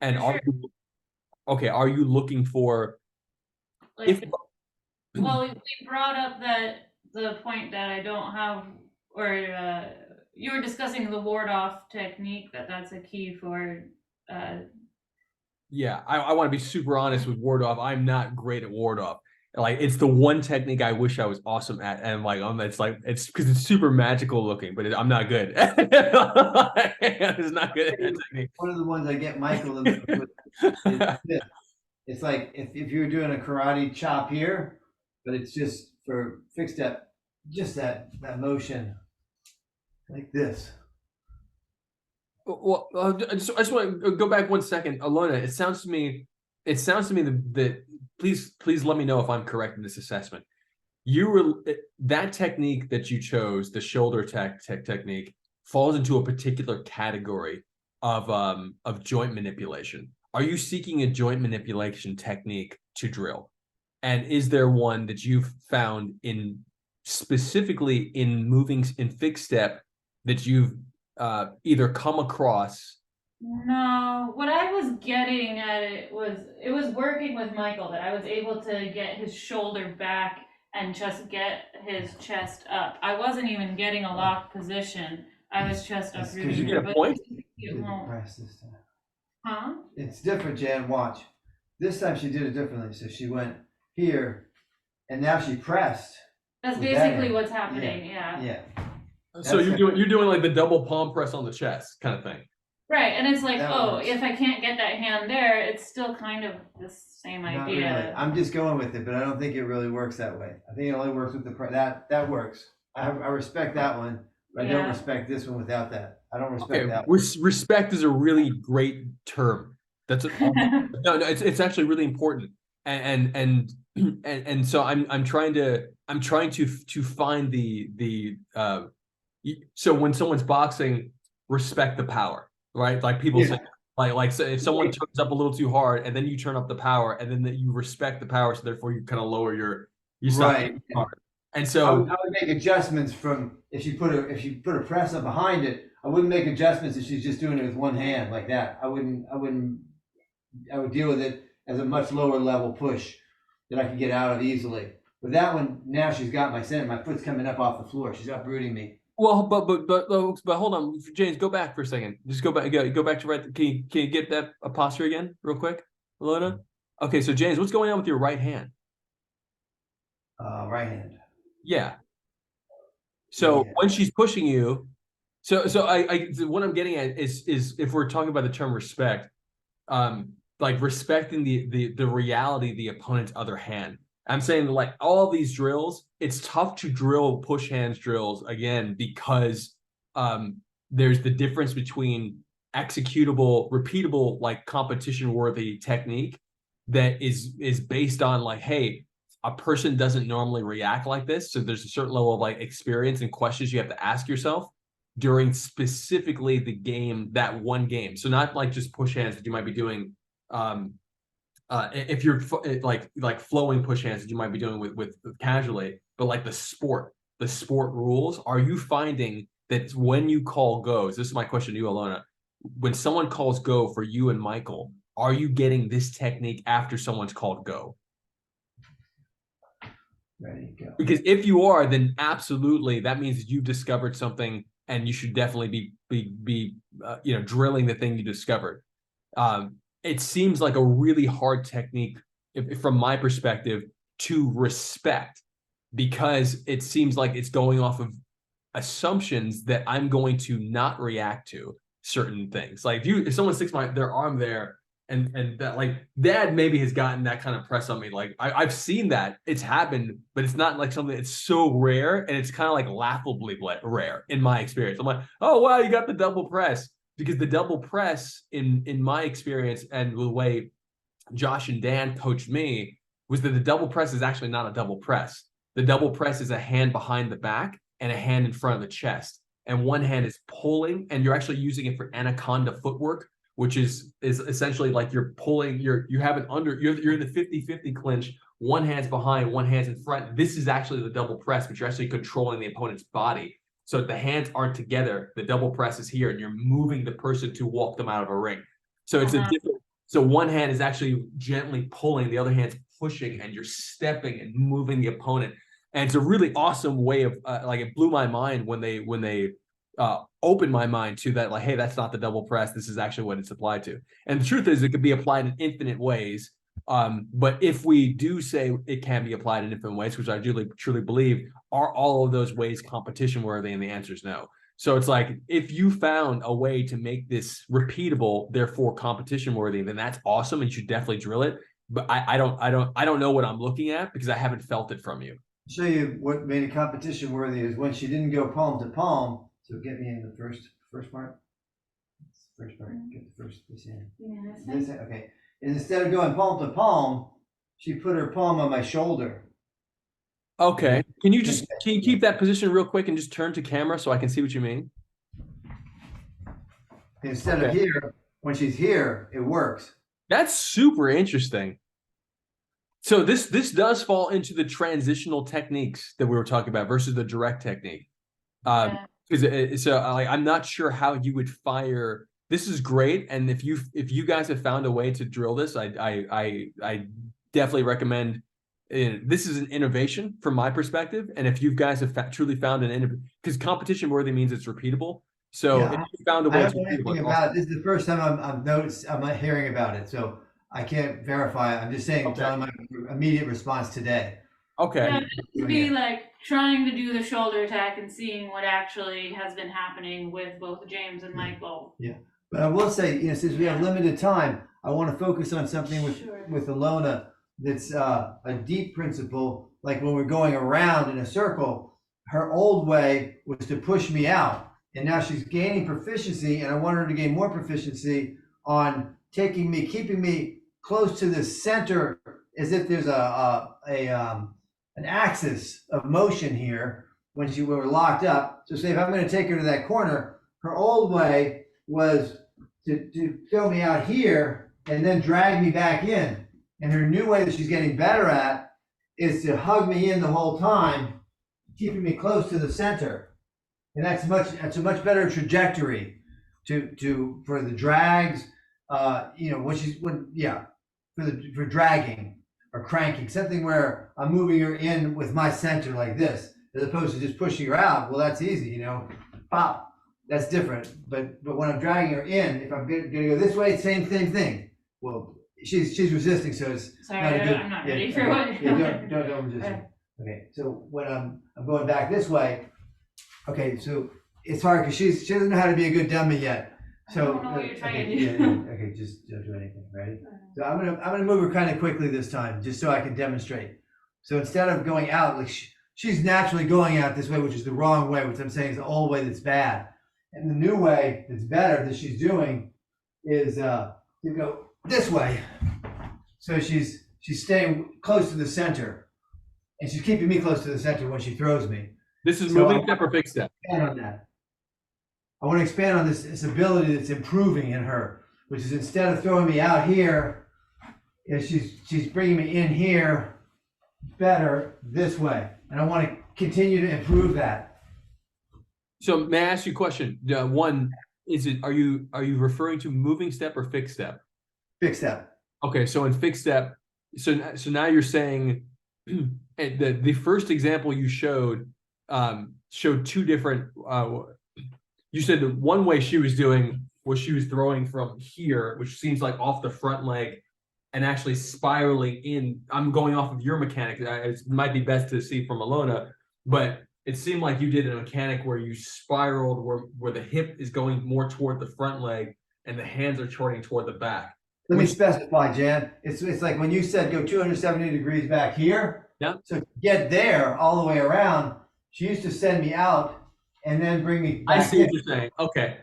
And are you looking for well, we brought up that the point that I don't have, or you were discussing the ward off technique, that's a key for yeah, I want to be super honest with ward off. I'm not great at ward off. Like it's the one technique I wish I was awesome at, and like it's because it's super magical looking, but I'm not good. It's not good at that technique. One of the ones I get Michael to move with is this. It's like if you were doing a karate chop here, but it's just for fixed step, just that motion like this. Well, I just want to go back 1 second, Alona. It sounds to me that please let me know if I'm correct in this assessment. That technique that you chose, the shoulder technique, falls into a particular category of joint manipulation. Are you seeking a joint manipulation technique to drill? And is there one that you've found specifically in moving in fixed step that you've either come across? No, what I was getting at it was working with Michael that I was able to get his shoulder back and just get his chest up. I wasn't even getting a locked position. I was chest up. It's 'cause Rooting you get a but point? it won't. Press this time. Huh? It's different, Jan. Watch. This time she did it differently. So she went here, and now she pressed. That's With that basically hand. what's happening. Yeah. Yeah. So That's you're doing like the double palm press on the chest kind of thing. Right, and it's like, That oh, works. if I can't get that hand there, it's still kind of the same Not idea. really. I'm just going with it, but I don't think it really works that way. I think it only works with that works. I respect that one, but I don't Yeah. respect this one without that. I don't respect Okay, that one. respect is a really great term. That's no, it's actually really important, and so I'm trying to find so when someone's boxing, respect the power, right? Like people say, like so if someone turns up a little too hard, and then you turn up the power, and then you respect the power, so therefore you kind of lower you stop Right. hard. And I so would make adjustments from if she put a press up behind it. I wouldn't make adjustments if she's just doing it with one hand like that. I would deal with it as a much lower level push that I could get out of easily. But that one, now she's got my center. My foot's coming up off the floor. She's uprooting me. well, but hold on, James, go back for a second. Just go back to right. Can you get that posture again, real quick, Alona? Okay, so James, what's going on with your right hand? Right hand. Yeah. So Yeah. when she's pushing you, so what I'm getting at is if we're talking about the term respect, like respecting the reality of the opponent's other hand. I'm saying that like all these drills, it's tough to drill push hands drills again because there's the difference between executable, repeatable, like competition worthy technique that is based on like, hey, a person doesn't normally react like this. So there's a certain level of like experience and questions you have to ask yourself during specifically the game, that one game. So not like just push hands that you might be doing if you're like flowing push hands that you might be doing with casually, but like the sport rules. Are you finding that when you call goes, this is my question to you, Alona, when someone calls go for you and Michael, are you getting this technique after someone's called go? Ready, go. Because if you are, then absolutely that means that you've discovered something, and you should definitely be drilling the thing you discovered. It seems like a really hard technique, from my perspective, to respect, because it seems like it's going off of assumptions that I'm going to not react to certain things. Like if someone sticks their arm there, and that, like, Dad maybe has gotten that kind of press on me. Like I've seen that, it's happened, but it's not like something that's so rare, and it's kind of like laughably rare in my experience. I'm like, oh wow, you got the double press. Because the double press in my experience and the way Josh and Dan coached me was that the double press is actually not a double press. The double press is a hand behind the back and a hand in front of the chest. And one hand is pulling, and you're actually using it for anaconda footwork, which is essentially like you're pulling, you're in the 50-50 clinch. One hand's behind, one hand's in front. This is actually the double press, but you're actually controlling the opponent's body. So if the hands aren't together, the double press is here, and you're moving the person to walk them out of a ring. So it's a different. So one hand is actually gently pulling, the other hand's pushing, and you're stepping and moving the opponent. And it's a really awesome way of like, it blew my mind when they opened my mind to that. Like, hey, that's not the double press. This is actually what it's applied to. And the truth is, it could be applied in infinite ways. But if we do say it can be applied in different ways, which I do truly believe, are all of those ways competition worthy? And the answer is no. So it's like, if you found a way to make this repeatable, therefore competition worthy, then that's awesome, and you should definitely drill it. But I don't know what I'm looking at because I haven't felt it from you. Show you what made it competition worthy is when she didn't go palm to palm. So get me in the first part. First part. Get the first this in. Yeah, This, okay. And instead of going palm to palm, she put her palm on my shoulder. Okay. Can you keep that position real quick and just turn to camera so I can see what you mean? Instead of here, when she's here, it works. That's super interesting. So this does fall into the transitional techniques that we were talking about versus the direct technique. Because I'm not sure how you would fire. This is great, and if you guys have found a way to drill this, I definitely recommend. This is an innovation from my perspective, and if you guys have truly found because competition worthy means it's repeatable. So if you found a way to repeatable, about it. This is the first time I'm not hearing about it, so I can't verify it. I'm just saying, telling my immediate response today. Okay. Yeah, it would be like trying to do the shoulder attack and seeing what actually has been happening with both James and Michael. Yeah. But I will say, since we have limited time, I want to focus on something with Alona that's a deep principle. Like when we're going around in a circle, her old way was to push me out, and now she's gaining proficiency, and I want her to gain more proficiency on keeping me close to the center, as if there's an axis of motion here when we were locked up. So say if I'm going to take her to that corner, her old way was to throw me out here and then drag me back in. And her new way that she's getting better at is to hug me in the whole time, keeping me close to the center. And that's a much better trajectory for the drags. For dragging or cranking, something where I'm moving her in with my center like this, as opposed to just pushing her out. Well, that's easy, pop. That's different. But when I'm dragging her in, if I'm going to go this way, same thing. Well, she's resisting, so it's not a good. I'm not ready for what. Don't resist. Okay, so when I'm going back this way, okay, so it's hard because she doesn't know how to be a good dummy yet. So I don't know what you're trying to do. Okay, just don't do anything. Ready? So I'm gonna move her kind of quickly this time, just so I can demonstrate. So instead of going out, like she's naturally going out this way, which is the wrong way, which I'm saying is the old way that's bad. And the new way that's better that she's doing is to go this way. So she's staying close to the center, and she's keeping me close to the center when she throws me. This is moving step or fixed step. Expand on that. I want to expand on this ability that's improving in her, which is instead of throwing me out here, she's bringing me in here better this way, and I want to continue to improve that. So may I ask you a question? One, are you referring to moving step or fixed step? Fixed step. Okay, so in fixed step, so now you're saying the first example you showed two different. You said the one way she was doing was she was throwing from here, which seems like off the front leg, and actually spiraling in. I'm going off of your mechanic. It might be best to see from Alona, but it seemed like you did a mechanic where you spiraled where the hip is going more toward the front leg and the hands are turning toward the back. Let me specify, Jan. It's like when you said go 270 degrees back here. Yeah. So to get there all the way around, she used to send me out and then bring me back. I see what you're saying. Okay.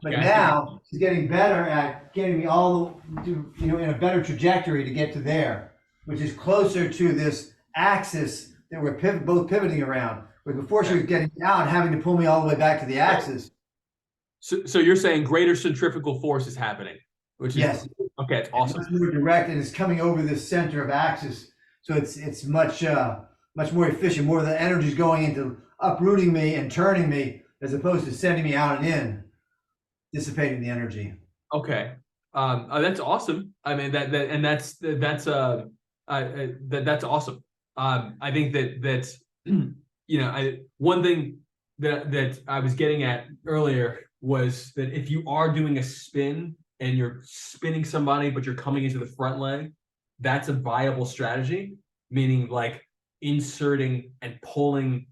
But now she's getting better at getting me all in a better trajectory to get to there, which is closer to this axis that we're both pivoting around. But before she was getting out and having to pull me all the way back to the axis. So you're saying greater centrifugal force is happening, which is yes. Okay, it's awesome. It's much more direct, and it's coming over this center of axis, so it's much more efficient. More of the energy is going into uprooting me and turning me, as opposed to sending me out and in, dissipating the energy. Okay, that's awesome. I mean that's awesome. I think that's one thing that I was getting at earlier was that if you are doing a spin and you're spinning somebody, but you're coming into the front leg, that's a viable strategy, meaning like inserting and pulling.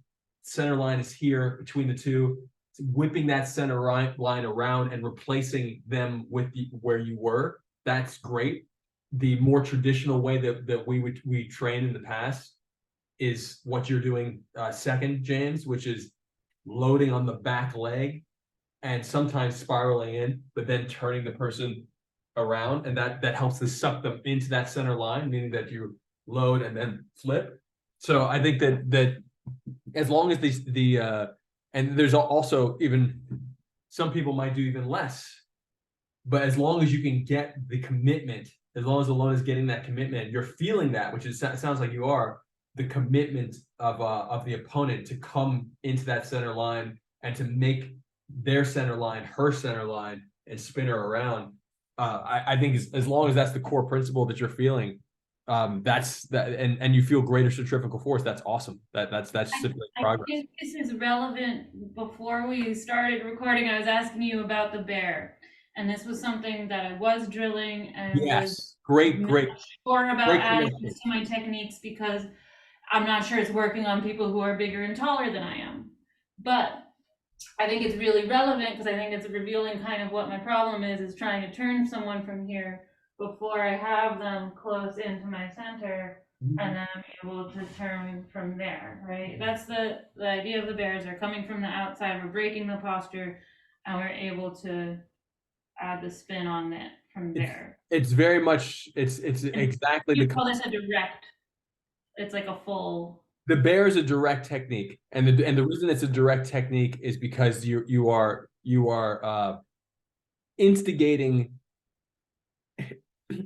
Center line is here between the two, whipping that center line around and replacing them with where you were. That's great. The more traditional way that we train in the past is what you're doing second, James, which is loading on the back leg and sometimes spiraling in, but then turning the person around, and that helps to suck them into that center line, meaning that you load and then flip. So I think that as long as and there's also even some people might do even less, but as long as you can get the commitment, as long as Alona is getting that commitment, you're feeling that, which is, it sounds like you are, the commitment of the opponent to come into that center line and to make their center line her center line and spin her around. I think as long as that's the core principle that you're feeling, that's that, and you feel greater centrifugal force. That's awesome. That's simply progress. I think this is relevant. Before we started recording, I was asking you about the bear, and this was something that I was drilling and was great sure about great adding connection. to my techniques because I'm not sure it's working on people who are bigger and taller than I am. But I think it's really relevant because I think it's revealing kind of what my problem is trying to turn someone from here before I have them close into my center, and then I'm able to turn from there, right? That's the idea of the bears. Are coming from the outside, we're breaking the posture, and we're able to add the spin on it from there. It's very much, it's exactly You call this a direct, it's like a full. The bear is a direct technique, and the reason it's a direct technique is because you are instigating.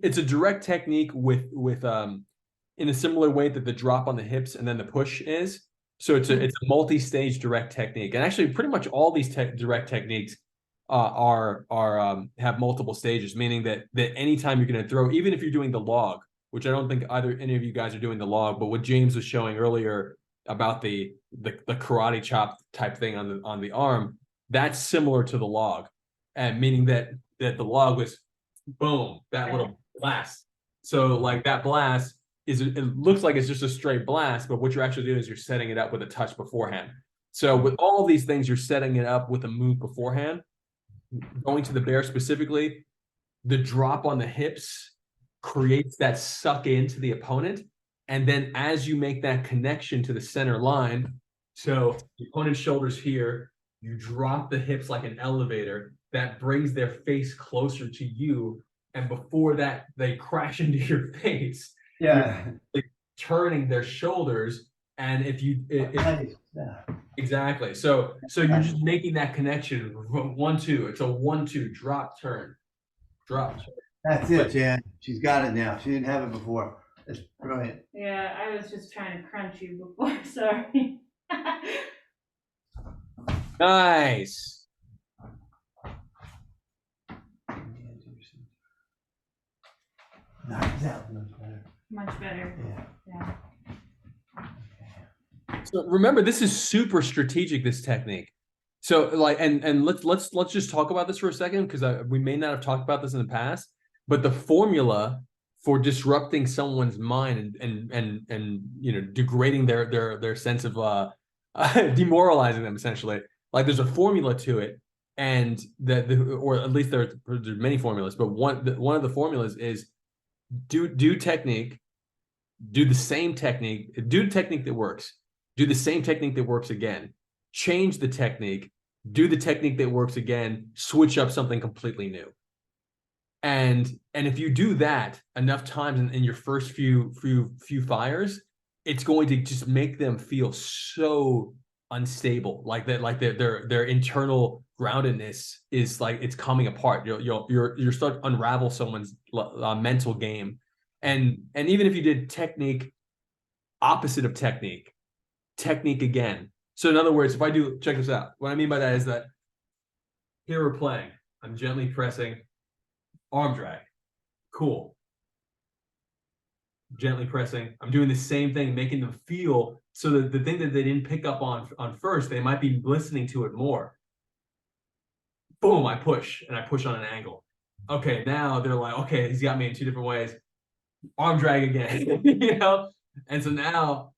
It's a direct technique with in a similar way that the drop on the hips and then the push is. So it's a multi-stage direct technique, and actually pretty much all these direct techniques have multiple stages, meaning that anytime you're going to throw, even if you're doing the log, which I don't think any of you guys are doing the log, but what James was showing earlier about the karate chop type thing on the arm, that's similar to the log, and meaning that the log was boom, that little blast. So like that blast it looks like it's just a straight blast, but what you're actually doing is you're setting it up with a touch beforehand. So with all of these things, you're setting it up with a move beforehand. Going to the bear specifically, the drop on the hips creates that suck into the opponent. And then as you make that connection to the center line, so the opponent's shoulders here, you drop the hips like an elevator that brings their face closer to you. And before that, they crash into your face. Yeah. Turning their shoulders. And exactly. So you're just making that connection. 1-2. It's a 1-2 drop, turn, drop, turn. That's it, Jan. She's got it now. She didn't have it before. It's brilliant. Yeah, I was just trying to crunch you before. Sorry. Nice. Nice. That was much better. Much better. Yeah. So remember, this is super strategic, this technique. So like, and let's just talk about this for a second, because we may not have talked about this in the past, but the formula for disrupting someone's mind and degrading their sense of demoralizing them, essentially, like there's a formula to it, and or at least there's many formulas, but one of the formulas is do technique, do the same technique, do the technique that works, do the same technique that works again, change the technique, do the technique that works again, switch up something completely new. And if you do that enough times in your first few fires, it's going to just make them feel so unstable, like their internal groundedness is like it's coming apart. You're start to unravel someone's mental game, and even if you did technique opposite of technique again. So in other words, if I do, check this out. What I mean by that is that here we're playing. I'm gently pressing, arm drag, cool. Gently pressing. I'm doing the same thing, making them feel so that the thing that they didn't pick up on first, they might be listening to it more. Boom, I push, and I push on an angle. Okay, now they're like, okay, he's got me in two different ways. arm drag again, you know? And so now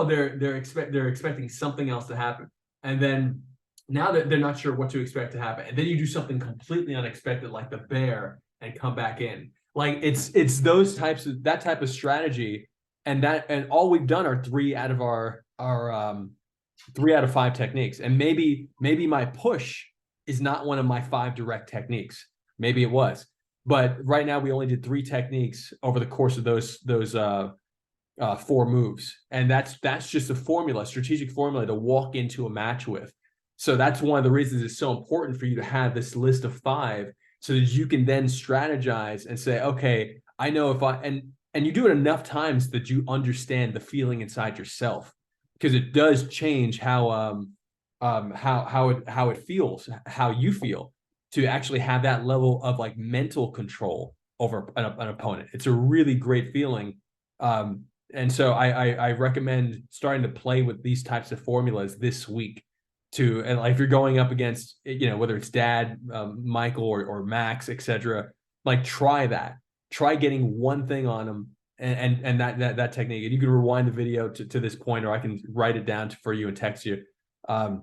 they're expecting something else to happen. And then now that they're not sure what to expect to happen. And then you do something completely unexpected like the bear and come back in. Like it's those types of that type of strategy. And all we've done are 3 out of our 3 out of 5 techniques. And maybe my push is not one of my 5 direct techniques. Maybe it was. But right now we only did 3 techniques over the course of those 4 moves. And that's just a formula, strategic formula to walk into a match with. So that's one of the reasons it's so important for you to have this list of 5 so that you can then strategize and say, okay, I know if and you do it enough times that you understand the feeling inside yourself, because it does change how it feels, how you feel to actually have that level of like mental control over an opponent. It's a really great feeling. And so I recommend starting to play with these types of formulas this week and like if you're going up against, whether it's Dad, Michael or Max, etc., like try getting one thing on them and that technique. And you can rewind the video to this point, or I can write it down for you and text you. And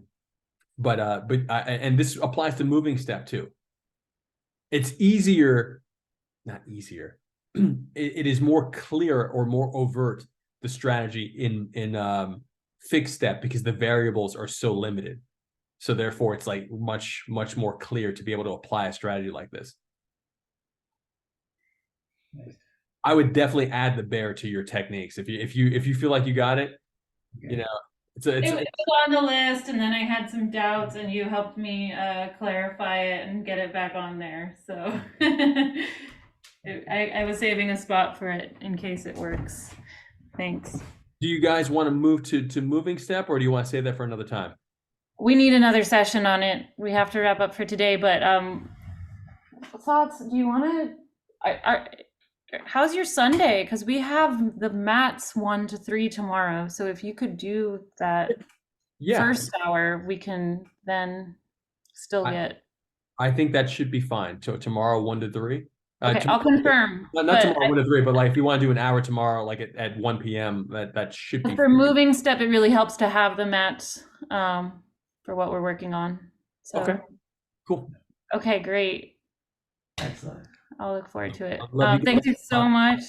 this applies to moving step too. It's not easier. It is more clear or more overt, the strategy in fixed step, because the variables are so limited. So therefore it's like much more clear to be able to apply a strategy like this. Nice. I would definitely add the bear to your techniques if you feel like you got it. Okay. It was on the list, and then I had some doubts, and you helped me clarify it and get it back on there. So I was saving a spot for it in case it works. Thanks. Do you guys want to move to moving step, or do you want to save that for another time? We need another session on it. We have to wrap up for today, but thoughts? Do you want to? How's your Sunday? Because we have the mats 1 to 3 tomorrow. So if you could do that first hour, we can then still get. I think that should be fine. So tomorrow 1 to 3. Okay, I'll confirm. Not tomorrow 1 to 3, but like if you want to do an hour tomorrow, like at 1 p.m., that should be. For moving step, it really helps to have the mats for what we're working on. So. Okay. Cool. Okay, great. Excellent. I'll look forward to it. Thank you so much.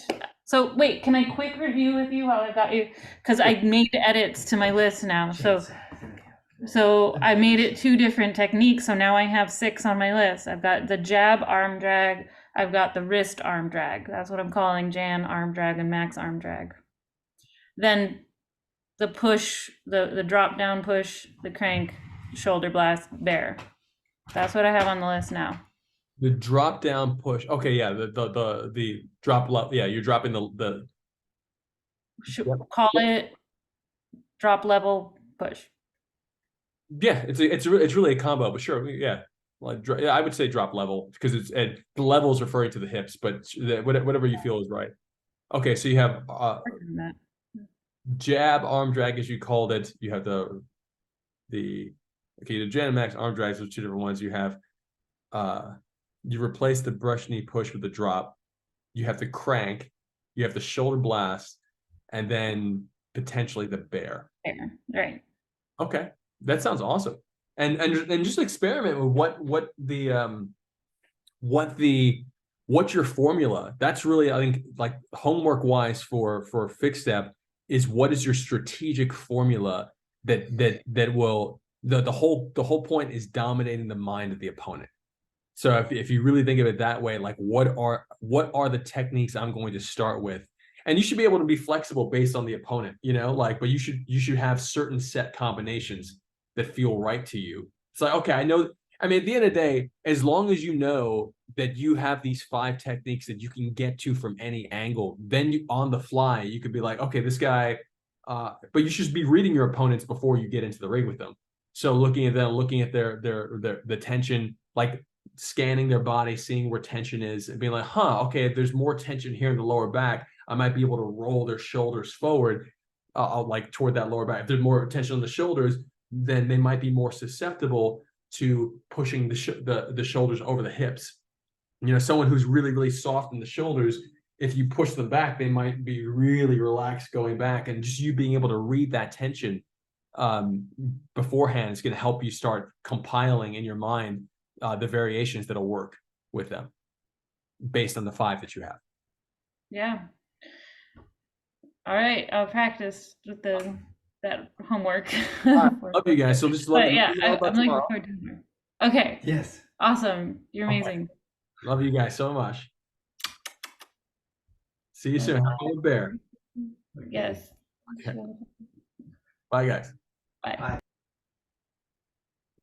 So wait, can I quick review with you while I've got you? Because I made edits to my list now. So I made it 2 different techniques. So now I have 6 on my list. I've got the jab arm drag. I've got the wrist arm drag. That's what I'm calling Jan arm drag and Max arm drag. Then the push, the drop down push, the crank, shoulder blast, bear. That's what I have on the list now. The drop down push. Okay, yeah, the drop level. Yeah, you're dropping the. Call it drop level push. Yeah, it's really a combo, but sure, yeah. Like I would say drop level because the level is referring to the hips, but whatever you feel is right. Okay, so you have jab arm drag, as you called it. You have the Jan and Max arm drags. Those 2 different ones. You have you replace the brush knee push with the drop. You have the crank. You have the shoulder blast, and then potentially the bear. Right. Okay, that sounds awesome. And just experiment with what's your formula. That's really, I think, like homework wise for fixed step is what is your strategic formula that will the whole point is dominating the mind of the opponent. So if you really think of it that way, like what are the techniques I'm going to start with? And you should be able to be flexible based on the opponent, but you should have certain set combinations that feel right to you. It's like, okay, I know. I mean, at the end of the day, as long as you know that you have these 5 techniques that you can get to from any angle, then on the fly, you could be like, okay, this guy, but you should be reading your opponents before you get into the ring with them. So looking at them, looking at the tension, like scanning their body, seeing where tension is and being like, okay, if there's more tension here in the lower back, I might be able to roll their shoulders forward, like toward that lower back. If there's more tension on the shoulders, then they might be more susceptible to pushing the shoulders over the hips. Someone who's really, really soft in the shoulders if you push them back, they might be really relaxed going back, and just you being able to read that tension beforehand is going to help you start compiling in your mind the variations that'll work with them based on the 5 that you have. Yeah. All right, I'll practice with that homework. Love you guys. So just let But me yeah, know about I'm looking tomorrow. forward to it. Okay, Yes. awesome. You're All right. amazing. Love you guys so much. See you soon. Have a good bear. Yes. Okay. Bye, guys. Bye. Bye.